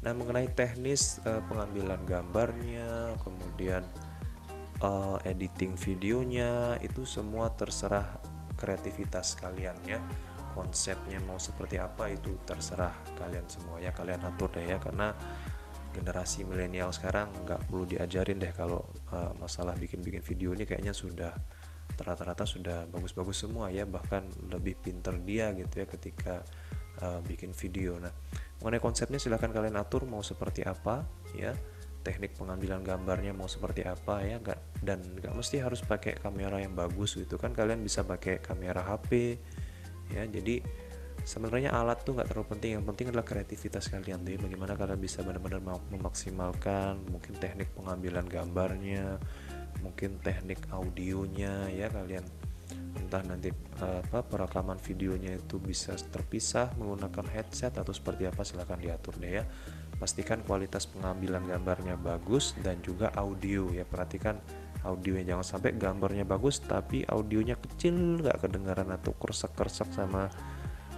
Nah, mengenai teknis pengambilan gambarnya, kemudian editing videonya, itu semua terserah kreativitas kalian ya. Konsepnya mau seperti apa itu terserah kalian semua ya, kalian atur deh ya, karena generasi milenial sekarang nggak perlu diajarin deh kalau masalah bikin-bikin video ini, kayaknya sudah rata-rata sudah bagus-bagus semua ya, bahkan lebih pinter dia gitu ya ketika bikin video. Nah, mengenai konsepnya silahkan kalian atur mau seperti apa ya, teknik pengambilan gambarnya mau seperti apa ya, dan nggak mesti harus pakai kamera yang bagus gitu kan, kalian bisa pakai kamera HP ya. Jadi sebenarnya alat tuh nggak terlalu penting, yang penting adalah kreativitas kalian tuh ya, bagaimana kalian bisa benar-benar memaksimalkan mungkin teknik pengambilan gambarnya, mungkin teknik audionya ya. Kalian entah nanti perekaman videonya itu bisa terpisah menggunakan headset atau seperti apa, silahkan diatur deh ya. Pastikan kualitas pengambilan gambarnya bagus dan juga audio ya, perhatikan audionya, jangan sampai gambarnya bagus tapi audionya kecil, nggak kedengaran atau kersek-kersek sama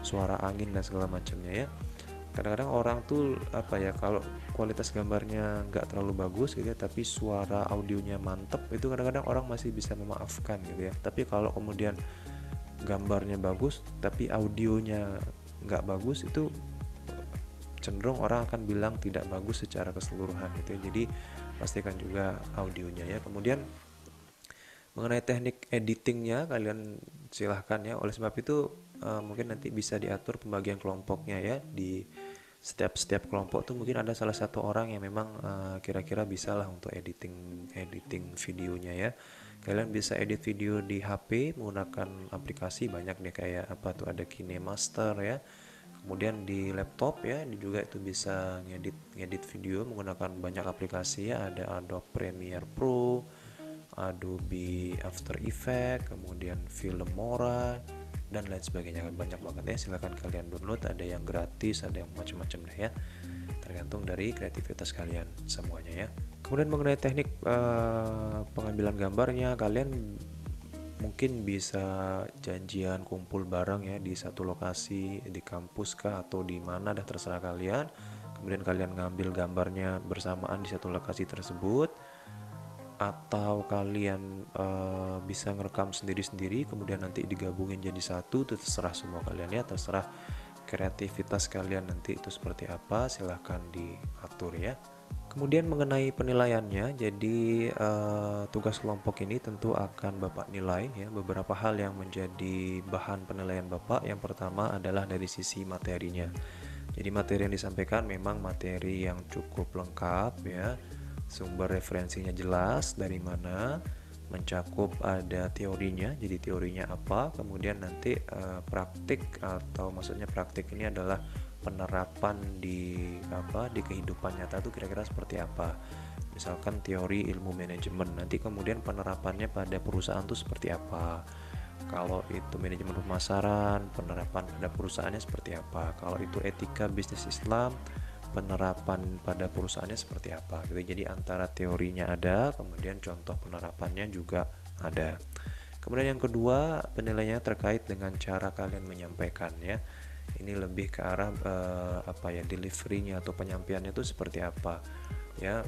suara angin dan segala macamnya ya. Kadang-kadang orang tuh kalau kualitas gambarnya nggak terlalu bagus gitu ya, tapi suara audionya mantep, itu kadang-kadang orang masih bisa memaafkan gitu ya. Tapi kalau kemudian gambarnya bagus tapi audionya nggak bagus, itu cenderung orang akan bilang tidak bagus secara keseluruhan gitu ya. Jadi pastikan juga audionya ya. Kemudian mengenai teknik editingnya, kalian silahkan ya. Oleh sebab itu mungkin nanti bisa diatur pembagian kelompoknya ya. Di setiap kelompok tuh mungkin ada salah satu orang yang memang kira-kira bisa lah untuk editing videonya ya. Kalian bisa edit video di HP menggunakan aplikasi banyak deh, kayak ada KineMaster ya. Kemudian di laptop ya, juga itu bisa ngedit video menggunakan banyak aplikasi ya, ada Adobe Premiere Pro, Adobe After Effects, kemudian Filmora dan lain sebagainya, banyak banget ya. Silahkan kalian download, ada yang gratis, ada yang macam-macam deh ya, tergantung dari kreativitas kalian semuanya ya. Kemudian mengenai teknik pengambilan gambarnya, kalian Mungkin bisa janjian kumpul bareng ya di satu lokasi, di kampus kah atau di mana dah terserah kalian. Kemudian kalian ngambil gambarnya bersamaan di satu lokasi tersebut, atau kalian bisa ngerekam sendiri-sendiri kemudian nanti digabungin jadi satu. Itu terserah semua kalian ya, terserah kreativitas kalian nanti itu seperti apa, silahkan diatur ya. Kemudian mengenai penilaiannya, jadi tugas kelompok ini tentu akan Bapak nilai ya, beberapa hal yang menjadi bahan penilaian Bapak. Yang pertama adalah dari sisi materinya. Jadi materi yang disampaikan memang materi yang cukup lengkap ya, sumber referensinya jelas dari mana, mencakup ada teorinya, jadi teorinya apa, kemudian nanti praktik, atau maksudnya praktik ini adalah penerapan di di kehidupan nyata tuh kira-kira seperti apa. Misalkan teori ilmu manajemen, nanti kemudian penerapannya pada perusahaan tuh seperti apa. Kalau itu manajemen pemasaran, penerapan pada perusahaannya seperti apa. Kalau itu etika bisnis Islam, penerapan pada perusahaannya seperti apa gitu. Jadi antara teorinya ada, kemudian contoh penerapannya juga ada. Kemudian yang kedua, penilaiannya terkait dengan cara kalian menyampaikan ya. Ini lebih ke arah deliverynya atau penyampaiannya itu seperti apa ya.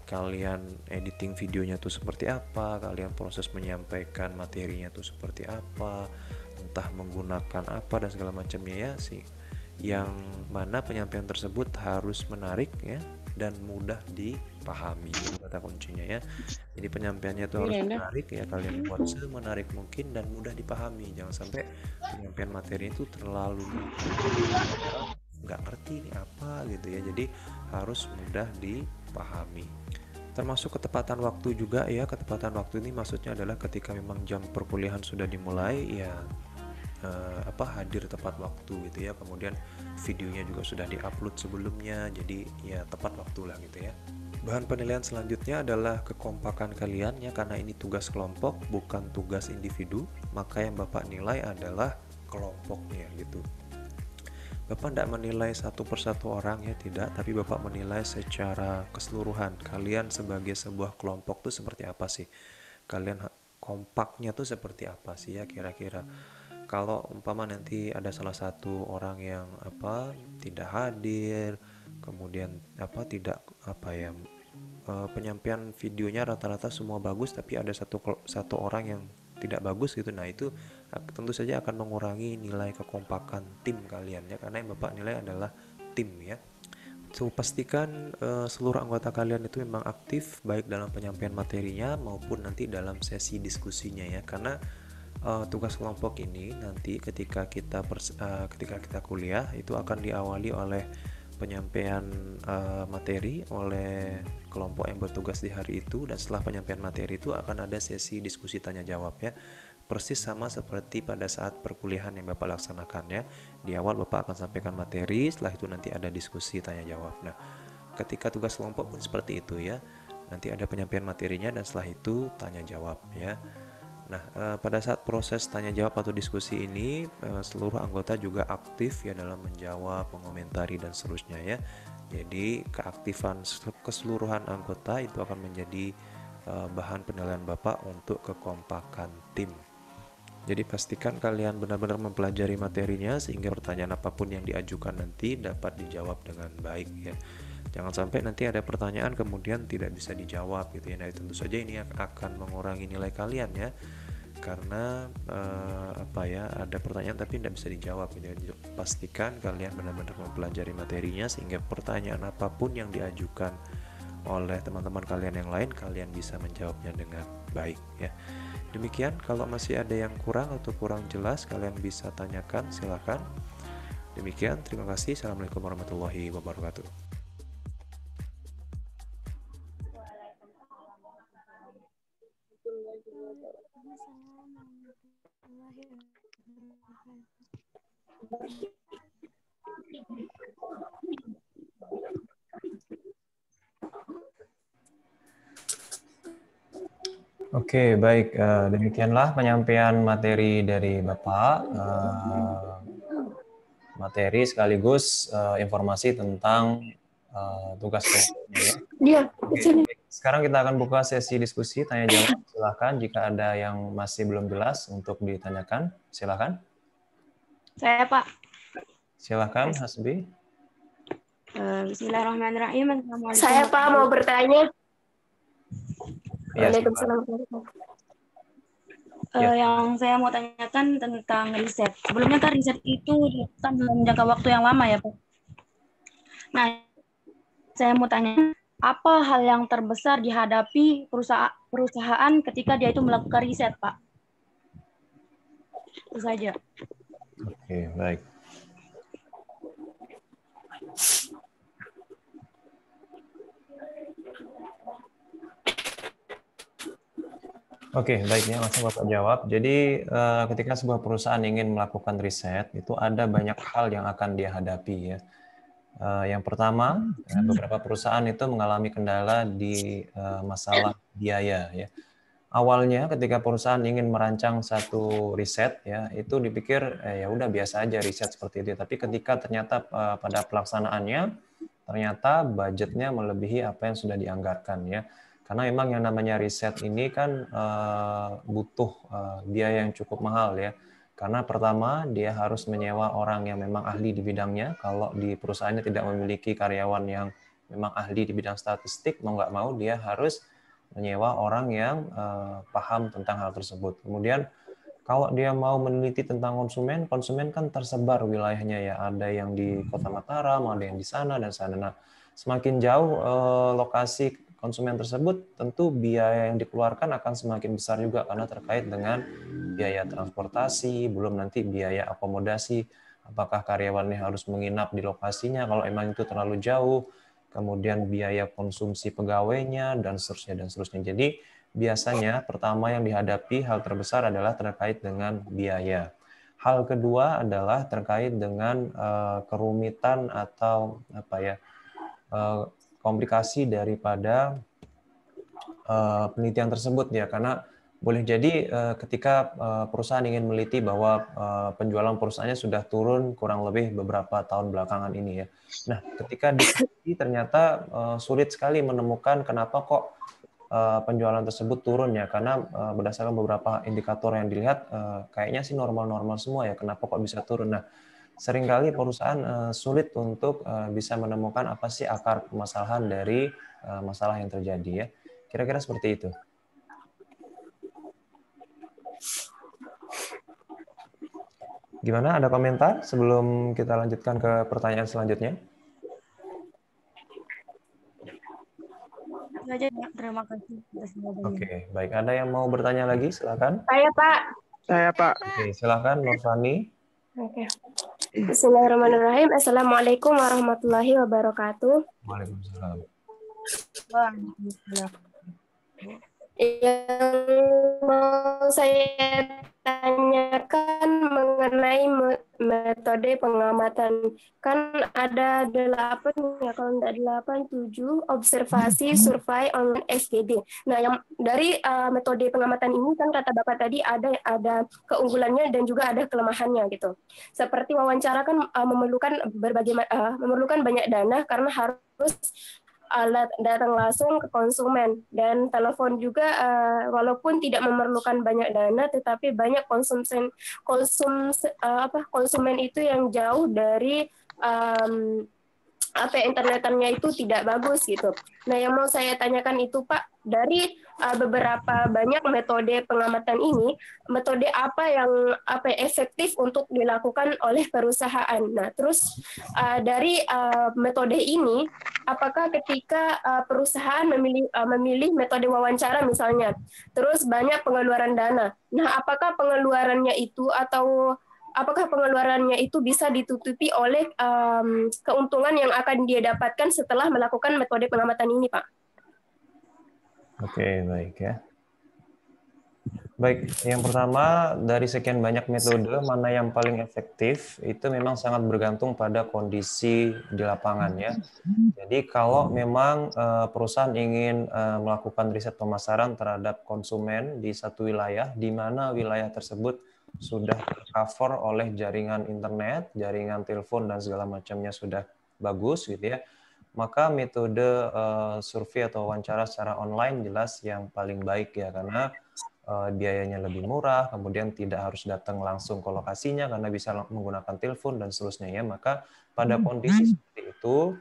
Kalian editing videonya tuh seperti apa, kalian proses menyampaikan materinya tuh seperti apa, entah menggunakan apa dan segala macamnya ya sih, yang mana penyampaian tersebut harus menarik ya dan mudah dipahami, itu kata kuncinya ya. Jadi penyampaiannya itu harus menarik ya, kalian buat semenarik mungkin dan mudah dipahami. Jangan sampai penyampaian materi itu terlalu orang nggak ngerti ini apa gitu ya. Jadi harus mudah dipahami. Termasuk ketepatan waktu juga ya. Ketepatan waktu ini maksudnya adalah ketika memang jam perkuliahan sudah dimulai ya, hadir tepat waktu gitu ya. Kemudian videonya juga sudah diupload sebelumnya, jadi ya tepat waktu lah gitu ya. Bahan penilaian selanjutnya adalah kekompakan kalian ya, karena ini tugas kelompok bukan tugas individu, maka yang Bapak nilai adalah kelompoknya gitu. Bapak tidak menilai satu persatu orang ya, tidak, tapi Bapak menilai secara keseluruhan. Kalian sebagai sebuah kelompok tuh seperti apa sih? Kalian kompaknya tuh seperti apa sih ya kira-kira? Kalau umpama nanti ada salah satu orang yang tidak hadir, kemudian tidak penyampaian videonya rata-rata semua bagus, tapi ada satu orang yang tidak bagus gitu. Nah, itu tentu saja akan mengurangi nilai kekompakan tim kalian ya, karena yang Bapak nilai adalah tim ya. So, pastikan seluruh anggota kalian itu memang aktif baik dalam penyampaian materinya maupun nanti dalam sesi diskusinya ya, karena tugas kelompok ini nanti ketika kita kuliah itu akan diawali oleh penyampaian materi oleh kelompok yang bertugas di hari itu, dan setelah penyampaian materi itu akan ada sesi diskusi tanya jawab ya. Persis sama seperti pada saat perkuliahan yang Bapak laksanakan ya. Di awal Bapak akan sampaikan materi, setelah itu nanti ada diskusi tanya jawab. Nah, ketika tugas kelompok pun seperti itu ya. Nanti ada penyampaian materinya dan setelah itu tanya jawab ya. Nah, pada saat proses tanya jawab atau diskusi ini, seluruh anggota juga aktif ya dalam menjawab, mengomentari dan seterusnya ya. Jadi keaktifan keseluruhan anggota itu akan menjadi bahan penilaian Bapak untuk kekompakan tim. Jadi pastikan kalian benar-benar mempelajari materinya sehingga pertanyaan apapun yang diajukan nanti dapat dijawab dengan baik ya. Jangan sampai nanti ada pertanyaan kemudian tidak bisa dijawab gitu ya. Nah, tentu saja ini akan mengurangi nilai kalian ya. Karena ada pertanyaan tapi tidak bisa dijawab gitu. Jadi pastikan kalian benar-benar mempelajari materinya sehingga pertanyaan apapun yang diajukan oleh teman-teman kalian yang lain, kalian bisa menjawabnya dengan baik ya. Demikian, kalau masih ada yang kurang atau kurang jelas kalian bisa tanyakan, silakan. Demikian, terima kasih. Assalamualaikum warahmatullahi wabarakatuh. Oke, baik. Demikianlah penyampaian materi dari Bapak. Materi sekaligus informasi tentang tugas kelompoknya ya. Dia di sini. Sekarang kita akan buka sesi diskusi tanya jawab. Silahkan jika ada yang masih belum jelas untuk ditanyakan, silahkan. Saya Pak. Silahkan Hasbi. Bismillahirrahmanirrahim. Assalamualaikum. Saya Pak mau bertanya. Iya, Waalaikumsalam. Yang saya mau tanyakan tentang riset. Sebelumnya kan riset itu dilakukan dalam jangka waktu yang lama ya Pak. Nah, saya mau tanya, apa hal yang terbesar dihadapi perusahaan ketika dia itu melakukan riset, Pak? Itu saja. Oke, baik. Oke, baiknya langsung Bapak jawab. Jadi ketika sebuah perusahaan ingin melakukan riset, itu ada banyak hal yang akan dia hadapi ya. Yang pertama, beberapa perusahaan itu mengalami kendala di masalah biaya ya. Awalnya ketika perusahaan ingin merancang satu riset ya, itu dipikir ya udah biasa aja riset seperti itu. Tapi ketika ternyata pada pelaksanaannya ternyata budgetnya melebihi apa yang sudah dianggarkan ya. Karena memang yang namanya riset ini kan butuh biaya yang cukup mahal ya. Karena pertama dia harus menyewa orang yang memang ahli di bidangnya. Kalau di perusahaannya tidak memiliki karyawan yang memang ahli di bidang statistik, mau nggak mau dia harus menyewa orang yang paham tentang hal tersebut. Kemudian kalau dia mau meneliti tentang konsumen, konsumen kan tersebar wilayahnya ya. Ada yang di Kota Mataram, ada yang di sana dan sana. Nah, semakin jauh lokasi konsumen tersebut, tentu biaya yang dikeluarkan akan semakin besar juga karena terkait dengan biaya transportasi, belum nanti biaya akomodasi, apakah karyawannya harus menginap di lokasinya kalau emang itu terlalu jauh, kemudian biaya konsumsi pegawainya, dan seterusnya, dan seterusnya. Jadi, biasanya pertama yang dihadapi hal terbesar adalah terkait dengan biaya. Hal kedua adalah terkait dengan kerumitan atau apa ya, komplikasi daripada penelitian tersebut ya, karena boleh jadi ketika perusahaan ingin meneliti bahwa penjualan perusahaannya sudah turun kurang lebih beberapa tahun belakangan ini ya. Nah, ketika diteliti ternyata sulit sekali menemukan kenapa kok penjualan tersebut turun ya, karena berdasarkan beberapa indikator yang dilihat kayaknya sih normal-normal semua ya, kenapa kok bisa turun. Nah, seringkali perusahaan sulit untuk bisa menemukan apa sih akar permasalahan dari masalah yang terjadi ya. Kira-kira seperti itu. Gimana? Ada komentar sebelum kita lanjutkan ke pertanyaan selanjutnya? Itu saja, terima kasih atas jawabannya. Oke, baik. Ada yang mau bertanya lagi? Silakan. Saya Pak. Saya Pak. Oke, silakan Nurfani. Oke. Bismillahirrahmanirrahim. Assalamualaikum warahmatullahi wabarakatuh. Waalaikumsalam. Waalaikumsalam. Yang mau saya tanyakan mengenai metode pengamatan, kan ada 8 ya, kalau tidak 8, 7 observasi, survei, online, FGD. Nah, yang dari metode pengamatan ini kan kata Bapak tadi ada keunggulannya dan juga ada kelemahannya gitu. Seperti wawancara kan memerlukan banyak dana karena harus datang langsung ke konsumen, dan telepon juga walaupun tidak memerlukan banyak dana tetapi banyak konsumen itu yang jauh dari internetannya itu tidak bagus gitu. Nah, yang mau saya tanyakan itu Pak, dari beberapa banyak metode pengamatan ini, metode apa yang efektif untuk dilakukan oleh perusahaan. Nah, terus dari metode ini, apakah ketika perusahaan memilih metode wawancara misalnya, terus banyak pengeluaran dana. Nah, apakah pengeluarannya itu bisa ditutupi oleh keuntungan yang akan dia dapatkan setelah melakukan metode pengamatan ini, Pak? Oke, baik ya. Baik, yang pertama dari sekian banyak metode, mana yang paling efektif itu memang sangat bergantung pada kondisi di lapangan ya. Jadi kalau memang perusahaan ingin melakukan riset pemasaran terhadap konsumen di satu wilayah, di mana wilayah tersebut sudah tercover oleh jaringan internet, jaringan telepon dan segala macamnya sudah bagus gitu ya, maka metode survei atau wawancara secara online jelas yang paling baik ya, karena biayanya lebih murah, kemudian tidak harus datang langsung ke lokasinya karena bisa menggunakan telepon dan seterusnya ya. Maka pada kondisi seperti itu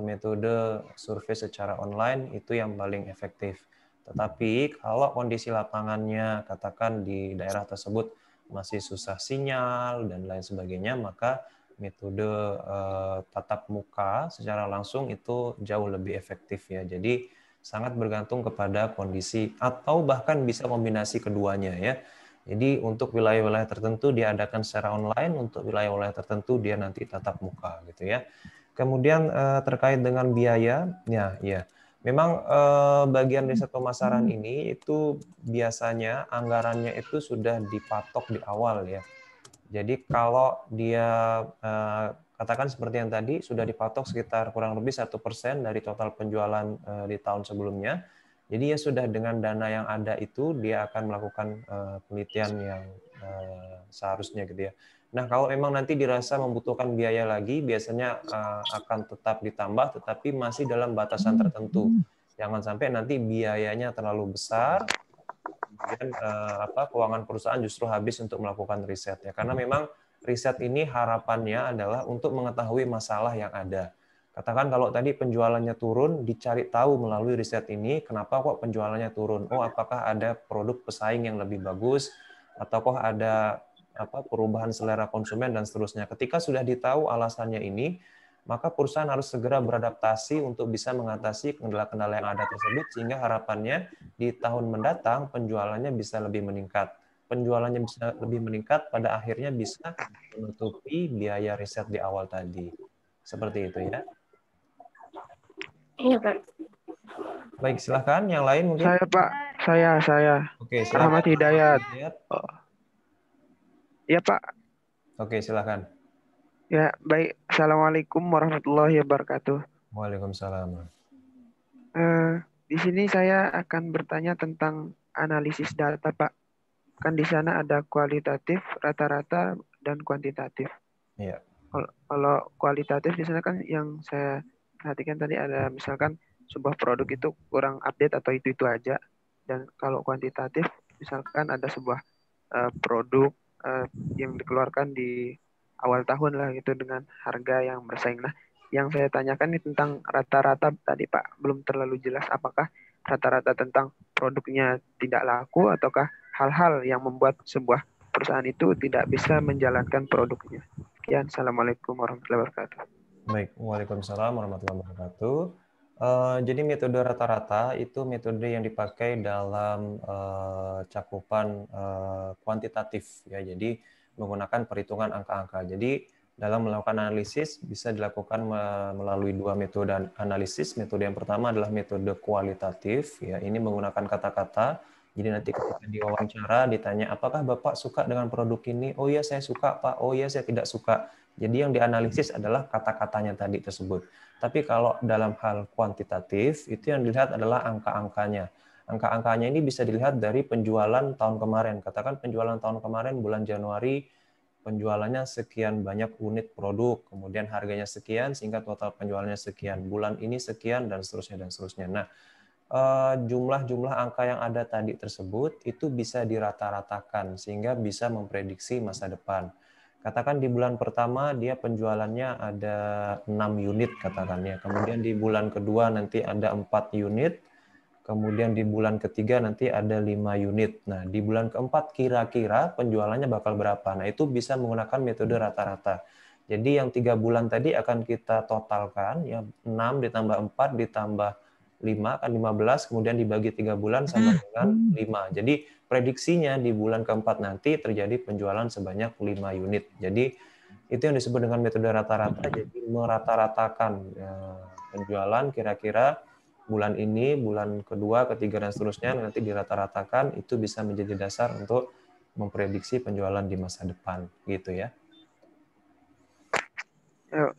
metode survei secara online itu yang paling efektif. Tetapi kalau kondisi lapangannya katakan di daerah tersebut masih susah sinyal dan lain sebagainya, maka metode tatap muka secara langsung itu jauh lebih efektif ya. Jadi sangat bergantung kepada kondisi atau bahkan bisa kombinasi keduanya ya. Jadi untuk wilayah-wilayah tertentu diadakan secara online, untuk wilayah-wilayah tertentu dia nanti tatap muka gitu ya. Kemudian terkait dengan biaya, ya. Memang bagian riset pemasaran ini itu biasanya anggarannya itu sudah dipatok di awal ya. Jadi kalau dia katakan seperti yang tadi sudah dipatok sekitar kurang lebih 1% dari total penjualan di tahun sebelumnya. Jadi ya sudah dengan dana yang ada itu dia akan melakukan penelitian yang seharusnya gitu ya. Nah kalau memang nanti dirasa membutuhkan biaya lagi, biasanya akan tetap ditambah, tetapi masih dalam batasan tertentu. Jangan sampai nanti biayanya terlalu besar, kemudian keuangan perusahaan justru habis untuk melakukan riset ya, karena memang riset ini harapannya adalah untuk mengetahui masalah yang ada. Katakan kalau tadi penjualannya turun, dicari tahu melalui riset ini kenapa kok penjualannya turun. Oh, apakah ada produk pesaing yang lebih bagus, ataukah ada perubahan selera konsumen dan seterusnya. Ketika sudah ditahu alasannya ini, maka perusahaan harus segera beradaptasi untuk bisa mengatasi kendala-kendala yang ada tersebut, sehingga harapannya di tahun mendatang penjualannya bisa lebih meningkat. Penjualannya bisa lebih meningkat, pada akhirnya bisa menutupi biaya riset di awal tadi. Seperti itu ya. Iya, Pak. Baik, silahkan. Yang lain mungkin? Saya, Pak. Saya. Oke, Rahmat silahkan. Hidayat. Oh. Ya, Pak. Oke, silahkan. Ya, baik. Assalamualaikum warahmatullahi wabarakatuh. Waalaikumsalam. Di sini saya akan bertanya tentang analisis data, Pak. Kan di sana ada kualitatif, rata-rata, dan kuantitatif. Iya. Kalau kualitatif di sana kan yang saya perhatikan tadi ada misalkan sebuah produk itu kurang update atau itu aja. Dan kalau kuantitatif misalkan ada sebuah produk yang dikeluarkan di awal tahun lah gitu dengan harga yang bersaing. Nah, yang saya tanyakan ini tentang rata-rata tadi Pak, belum terlalu jelas apakah rata-rata tentang produknya tidak laku ataukah hal-hal yang membuat sebuah perusahaan itu tidak bisa menjalankan produknya. Sekian, Assalamualaikum warahmatullahi wabarakatuh. Baik, Waalaikumsalam warahmatullahi wabarakatuh. Jadi metode rata-rata itu metode yang dipakai dalam cakupan kuantitatif ya. Jadi menggunakan perhitungan angka-angka. Jadi dalam melakukan analisis bisa dilakukan melalui dua metode analisis. Metode yang pertama adalah metode kualitatif ya. Ini menggunakan kata-kata. Jadi nanti ketika diwawancara ditanya, apakah Bapak suka dengan produk ini? Oh iya saya suka Pak. Oh iya saya tidak suka. Jadi yang dianalisis adalah kata-katanya tadi tersebut. Tapi kalau dalam hal kuantitatif, itu yang dilihat adalah angka-angkanya. Angka-angkanya ini bisa dilihat dari penjualan tahun kemarin. Katakan penjualan tahun kemarin bulan Januari, penjualannya sekian banyak unit produk, kemudian harganya sekian, sehingga total penjualannya sekian. Bulan ini sekian, dan seterusnya, dan seterusnya. Nah, jumlah-jumlah angka yang ada tadi tersebut, itu bisa dirata-ratakan, sehingga bisa memprediksi masa depan. Katakan di bulan pertama dia penjualannya ada 6 unit katakannya. Kemudian di bulan kedua nanti ada 4 unit. Kemudian di bulan ketiga nanti ada 5 unit. Nah, di bulan keempat kira-kira penjualannya bakal berapa. Nah, itu bisa menggunakan metode rata-rata. Jadi yang 3 bulan tadi akan kita totalkan, ya 6 ditambah 4 ditambah 5 kan 15, kemudian dibagi 3 bulan sama dengan 5. Jadi prediksinya di bulan keempat nanti terjadi penjualan sebanyak 5 unit. Jadi itu yang disebut dengan metode rata-rata, jadi merata-ratakan penjualan kira-kira bulan ini, bulan kedua, ketiga, dan seterusnya nanti dirata-ratakan, itu bisa menjadi dasar untuk memprediksi penjualan di masa depan, gitu ya.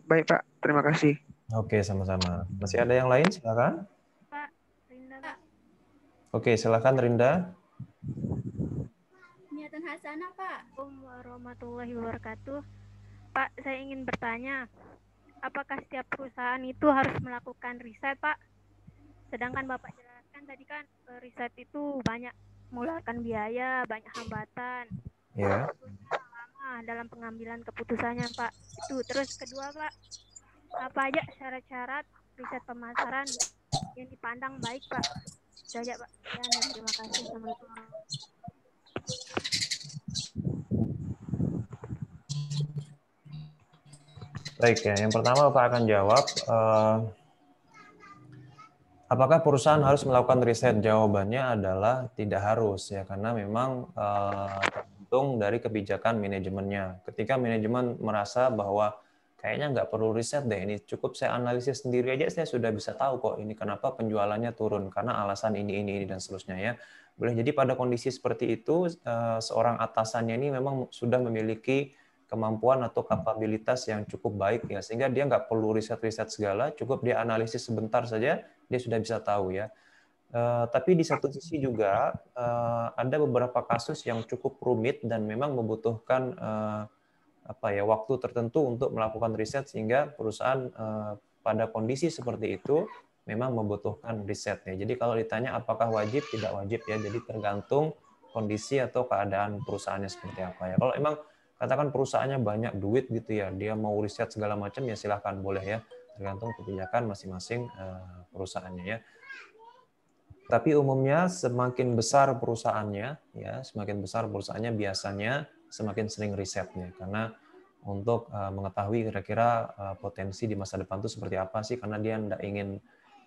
Baik Pak, terima kasih. Oke, sama-sama. Masih ada yang lain? Silakan. Pak, Rinda, Pak. Oke, silakan Rinda. Niatan Hasanah, Pak. Assalamualaikum warahmatullahi wabarakatuh. Pak, saya ingin bertanya. apakah setiap perusahaan itu harus melakukan riset, Pak? Sedangkan Bapak jelaskan tadi kan riset itu banyak mengeluarkan biaya, banyak hambatan. Ya. Lama dalam pengambilan keputusannya, Pak. Itu. Terus kedua, Pak, apa aja syarat-syarat riset pemasaran yang dipandang baik, Pak? Itu aja, Pak. Dan terima kasih. Assalamualaikum. Baik ya, yang pertama Bapak akan jawab, apakah perusahaan harus melakukan riset? Jawabannya adalah tidak harus ya, karena memang tergantung dari kebijakan manajemennya. Ketika manajemen merasa bahwa kayaknya nggak perlu riset deh, ini cukup saya analisis sendiri aja, saya sudah bisa tahu kok ini kenapa penjualannya turun, karena alasan ini, dan seterusnya ya. Boleh jadi pada kondisi seperti itu, seorang atasannya ini memang sudah memiliki kemampuan atau kapabilitas yang cukup baik ya, sehingga dia nggak perlu riset-riset segala, cukup dia analisis sebentar saja, dia sudah bisa tahu ya. Tapi di satu sisi juga ada beberapa kasus yang cukup rumit dan memang membutuhkan waktu tertentu untuk melakukan riset, sehingga perusahaan pada kondisi seperti itu memang membutuhkan riset ya. Jadi kalau ditanya apakah wajib, tidak wajib ya. Jadi tergantung kondisi atau keadaan perusahaannya seperti apa ya. Kalau emang katakan perusahaannya banyak duit gitu ya, dia mau riset segala macam ya silahkan, boleh ya. Tergantung kebijakan masing-masing perusahaannya ya. Tapi umumnya semakin besar perusahaannya ya, semakin besar perusahaannya biasanya semakin sering risetnya, karena untuk mengetahui kira-kira potensi di masa depan itu seperti apa sih, karena dia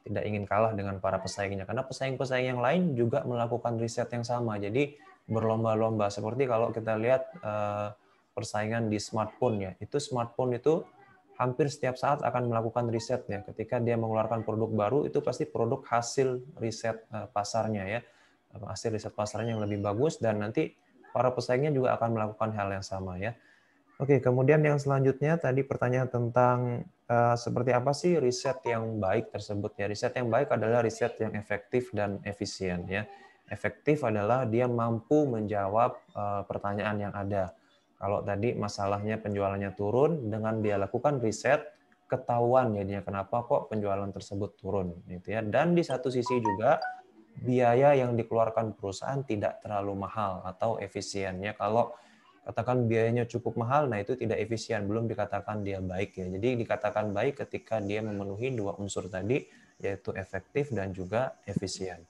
tidak ingin kalah dengan para pesaingnya, karena pesaing-pesaing yang lain juga melakukan riset yang sama, jadi berlomba-lomba. Seperti kalau kita lihat persaingan di smartphone ya, itu smartphone itu hampir setiap saat akan melakukan riset ya. Ketika dia mengeluarkan produk baru, itu pasti produk hasil riset pasarnya ya, hasil riset pasarnya yang lebih bagus, dan nanti para pesaingnya juga akan melakukan hal yang sama ya. Oke, kemudian yang selanjutnya tadi pertanyaan tentang seperti apa sih riset yang baik tersebut ya. Riset yang baik adalah riset yang efektif dan efisien ya. Efektif adalah dia mampu menjawab pertanyaan yang ada. Kalau tadi masalahnya penjualannya turun, dengan dia lakukan riset, ketahuan jadinya kenapa kok penjualan tersebut turun gitu ya. Dan di satu sisi juga biaya yang dikeluarkan perusahaan tidak terlalu mahal atau efisien ya. Kalau katakan biayanya cukup mahal, nah itu tidak efisien, belum dikatakan dia baik ya. Jadi dikatakan baik ketika dia memenuhi dua unsur tadi, yaitu efektif dan juga efisien.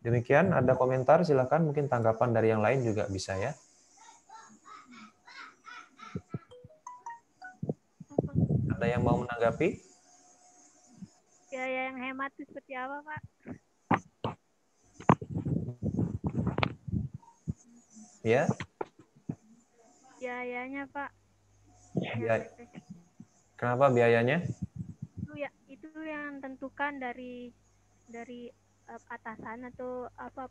Demikian, ada komentar, silakan, mungkin tanggapan dari yang lain juga bisa ya. Ada yang mau menanggapi? Biaya yang hemat itu seperti apa, Pak? Ya. Biayanya, Pak. Kenapa biayanya? Itu yang tentukan dari atasan atau apa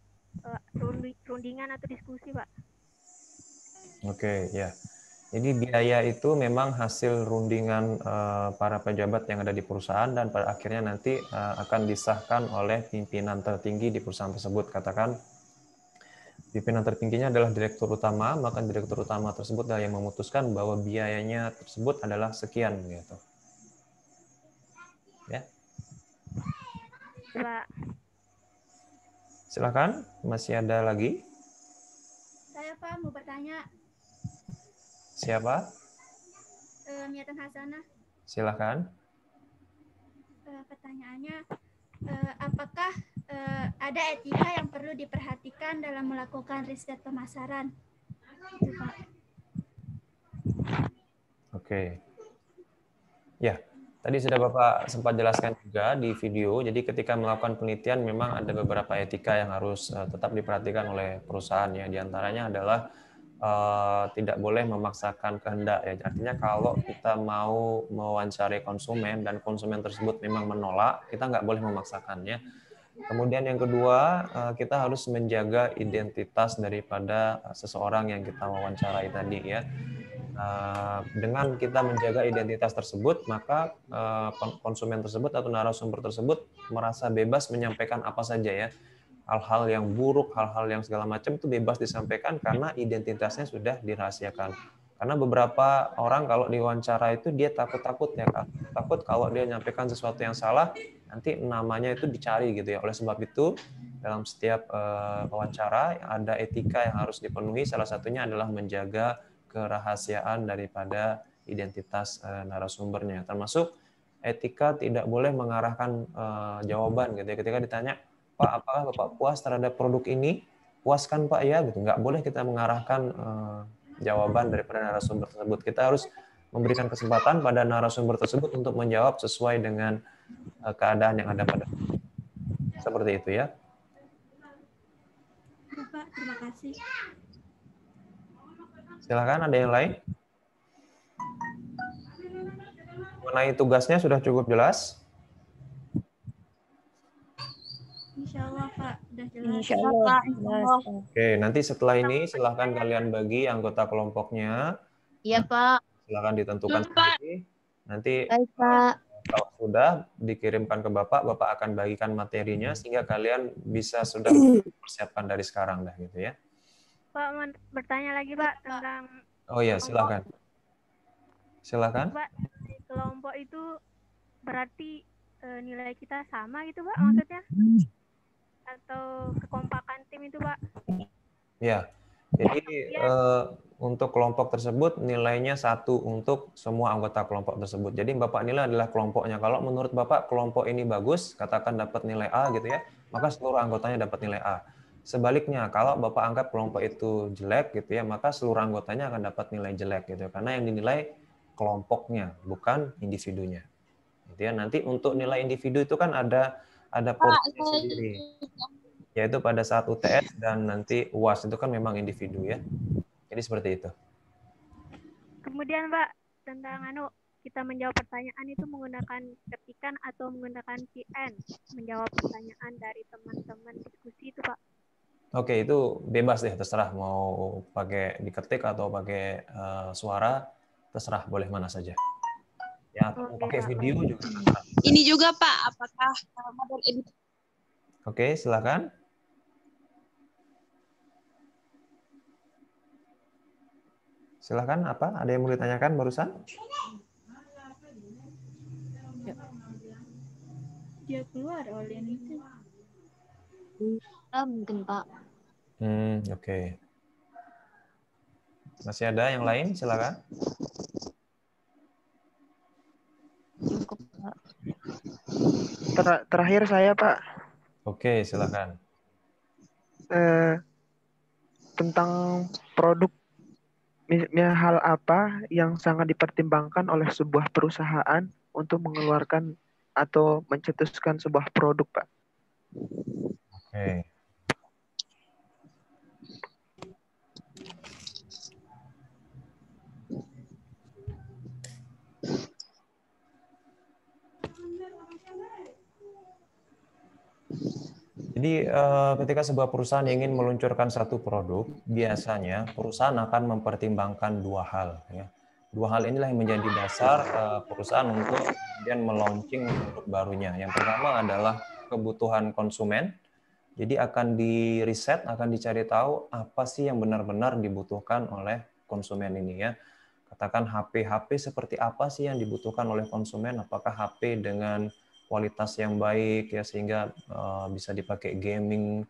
rundingan atau diskusi, Pak. Oke, ya. Jadi biaya itu memang hasil rundingan para pejabat yang ada di perusahaan, dan pada akhirnya nanti akan disahkan oleh pimpinan tertinggi di perusahaan tersebut. Katakan pimpinan tertingginya adalah direktur utama, maka direktur utama tersebut adalah yang memutuskan bahwa biayanya tersebut adalah sekian gitu. Ya. Pak. Silakan, masih ada lagi? Saya Pak mau bertanya. Siapa? Miatan Hasanah. Silakan. Pertanyaannya, apakah ada etika yang perlu diperhatikan dalam melakukan riset pemasaran? Itu, Pak. Oke. Ya, tadi sudah Bapak sempat jelaskan juga di video. Jadi ketika melakukan penelitian memang ada beberapa etika yang harus tetap diperhatikan oleh perusahaan ya. Di antaranya adalah tidak boleh memaksakan kehendak ya. Artinya kalau kita mau mewawancarai konsumen dan konsumen tersebut memang menolak, kita nggak boleh memaksakannya. Kemudian yang kedua, kita harus menjaga identitas daripada seseorang yang kita wawancarai tadi ya. Dengan kita menjaga identitas tersebut, maka konsumen tersebut atau narasumber tersebut merasa bebas menyampaikan apa saja ya. Hal-hal yang buruk, hal-hal yang segala macam itu bebas disampaikan karena identitasnya sudah dirahasiakan. Karena beberapa orang kalau diwawancara itu dia takut-takut ya Kak. Takut kalau dia nyampaikan sesuatu yang salah, nanti namanya itu dicari gitu ya. Oleh sebab itu, dalam setiap wawancara ada etika yang harus dipenuhi. Salah satunya adalah menjaga kerahasiaan daripada identitas narasumbernya. Termasuk etika tidak boleh mengarahkan jawaban gitu ya. Ketika ditanya, Pak, apakah Bapak puas terhadap produk ini? Puas kan Pak ya? Gitu. Nggak boleh kita mengarahkan jawaban daripada narasumber tersebut. Kita harus memberikan kesempatan pada narasumber tersebut untuk menjawab sesuai dengan keadaan yang ada pada seperti itu ya. Bapak, terima kasih. Silakan, ada yang lain? Mengenai tugasnya sudah cukup jelas? Insya Allah Pak, sudah jelas. Insya Allah. Oke, nanti setelah ini silahkan kalian bagi anggota kelompoknya. Iya, Pak. Silahkan ditentukan sendiri. Nanti Baik, Pak. kalau sudah dikirimkan ke Bapak, Bapak akan bagikan materinya sehingga kalian bisa sudah persiapkan dari sekarang dah gitu ya. Pak, mau bertanya lagi Pak tentang Oh iya, silakan. Silakan. Pak, di kelompok itu berarti nilai kita sama gitu Pak maksudnya? Atau kekompakan tim itu Pak? Ya, jadi untuk kelompok tersebut nilainya 1 untuk semua anggota kelompok tersebut. Jadi Bapak nilai adalah kelompoknya. Kalau menurut Bapak kelompok ini bagus, katakan dapat nilai A gitu ya, maka seluruh anggotanya dapat nilai A. Sebaliknya, kalau Bapak anggap kelompok itu jelek gitu ya, maka seluruh anggotanya akan dapat nilai jelek gitu. Karena yang dinilai kelompoknya, bukan individunya. Gitu ya. Nanti untuk nilai individu itu kan ada porsinya sendiri. Yaitu pada saat UTS dan nanti UAS itu kan memang individu ya. Jadi seperti itu. Kemudian Pak, tentang kita menjawab pertanyaan itu menggunakan ketikan atau menggunakan QN, menjawab pertanyaan dari teman-teman diskusi itu Pak. Oke, itu bebas deh, terserah mau pakai diketik atau pakai suara, terserah, boleh mana saja. Ya, atau pakai video juga. Ini juga Pak, apakah model edit? Oke, silakan. Silakan, apa? Ada yang mau ditanyakan barusan? Dia keluar oleh itu. Mungkin Pak. Oke. Masih ada yang lain? Silakan. Cukup, Pak. Terakhir saya Pak. Oke, silakan. Tentang produk, hal apa yang sangat dipertimbangkan oleh sebuah perusahaan untuk mengeluarkan atau mencetuskan sebuah produk, Pak? Oke. Jadi ketika sebuah perusahaan ingin meluncurkan satu produk, biasanya perusahaan akan mempertimbangkan 2 hal. Ya. 2 hal inilah yang menjadi dasar perusahaan untuk kemudian melaunching produk barunya. Yang pertama adalah kebutuhan konsumen. Jadi akan diriset, akan dicari tahu apa sih yang benar-benar dibutuhkan oleh konsumen ini ya. Katakan HP seperti apa sih yang dibutuhkan oleh konsumen? Apakah HP dengan kualitas yang baik ya sehingga bisa dipakai gaming,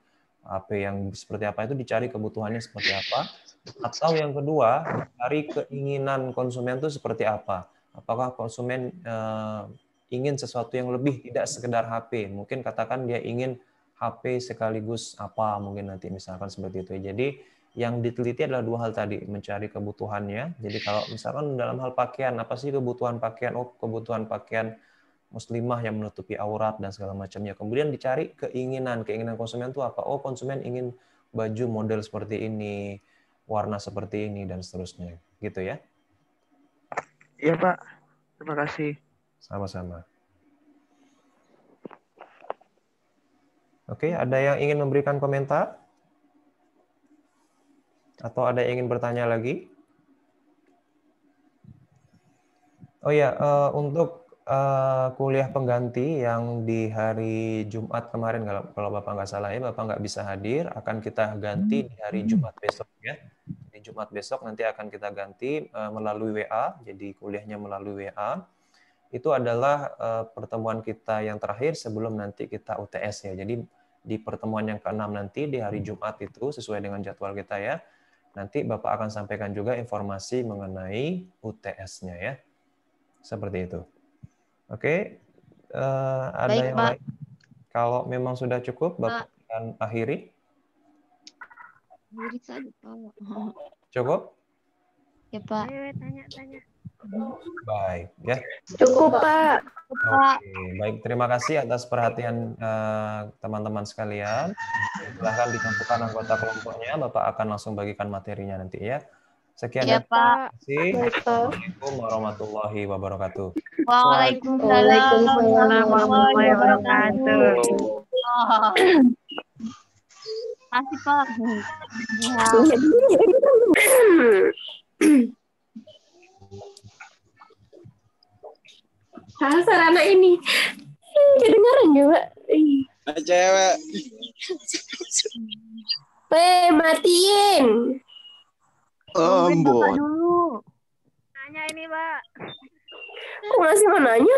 HP yang seperti apa, itu dicari kebutuhannya seperti apa. Atau yang kedua, cari keinginan konsumen itu seperti apa. Apakah konsumen ingin sesuatu yang lebih, tidak sekedar HP. Mungkin katakan dia ingin HP sekaligus apa, mungkin nanti misalkan seperti itu. Jadi yang diteliti adalah 2 hal tadi, mencari kebutuhannya. Jadi kalau misalkan dalam hal pakaian, apa sih kebutuhan pakaian? Oh, kebutuhan pakaian muslimah yang menutupi aurat dan segala macamnya. Kemudian dicari keinginan konsumen itu apa? Oh, konsumen ingin baju model seperti ini, warna seperti ini dan seterusnya. Gitu ya. Iya, Pak. Terima kasih. Sama-sama. Oke, ada yang ingin memberikan komentar? Atau ada yang ingin bertanya lagi? Oh ya, untuk kuliah pengganti yang di hari Jumat kemarin, kalau Bapak nggak salah ya, Bapak nggak bisa hadir, akan kita ganti di hari Jumat besok ya. Jadi Jumat besok nanti akan kita ganti melalui WA, jadi kuliahnya melalui WA. Itu adalah pertemuan kita yang terakhir sebelum nanti kita UTS ya. Jadi di pertemuan yang ke-6 nanti di hari Jumat itu sesuai dengan jadwal kita ya. Nanti Bapak akan sampaikan juga informasi mengenai UTS-nya ya. Seperti itu. Oke. Ada Baik, yang Pak. lain? Kalau memang sudah cukup, Bapak akan akhiri. Diri saja, Pak. Cukup? Ya, Pak. Ayo tanya-tanya. Baik, ya. Cukup, Pak. Oke, baik. Terima kasih atas perhatian teman-teman sekalian. Silahkan ditentukan anggota kelompoknya. Bapak akan langsung bagikan materinya nanti ya. Sekian Ya, dan Pak. terima kasih. Assalamualaikum warahmatullahi wabarakatuh. Waalaikumsalam warahmatullahi wabarakatuh. Makasih, Pak. Ya. Sarana ini. Kedengaran juga. Cewek. Matiin. Tungguin Bapak dulu. Tanya ini, Pak. Kok masih mau nanya?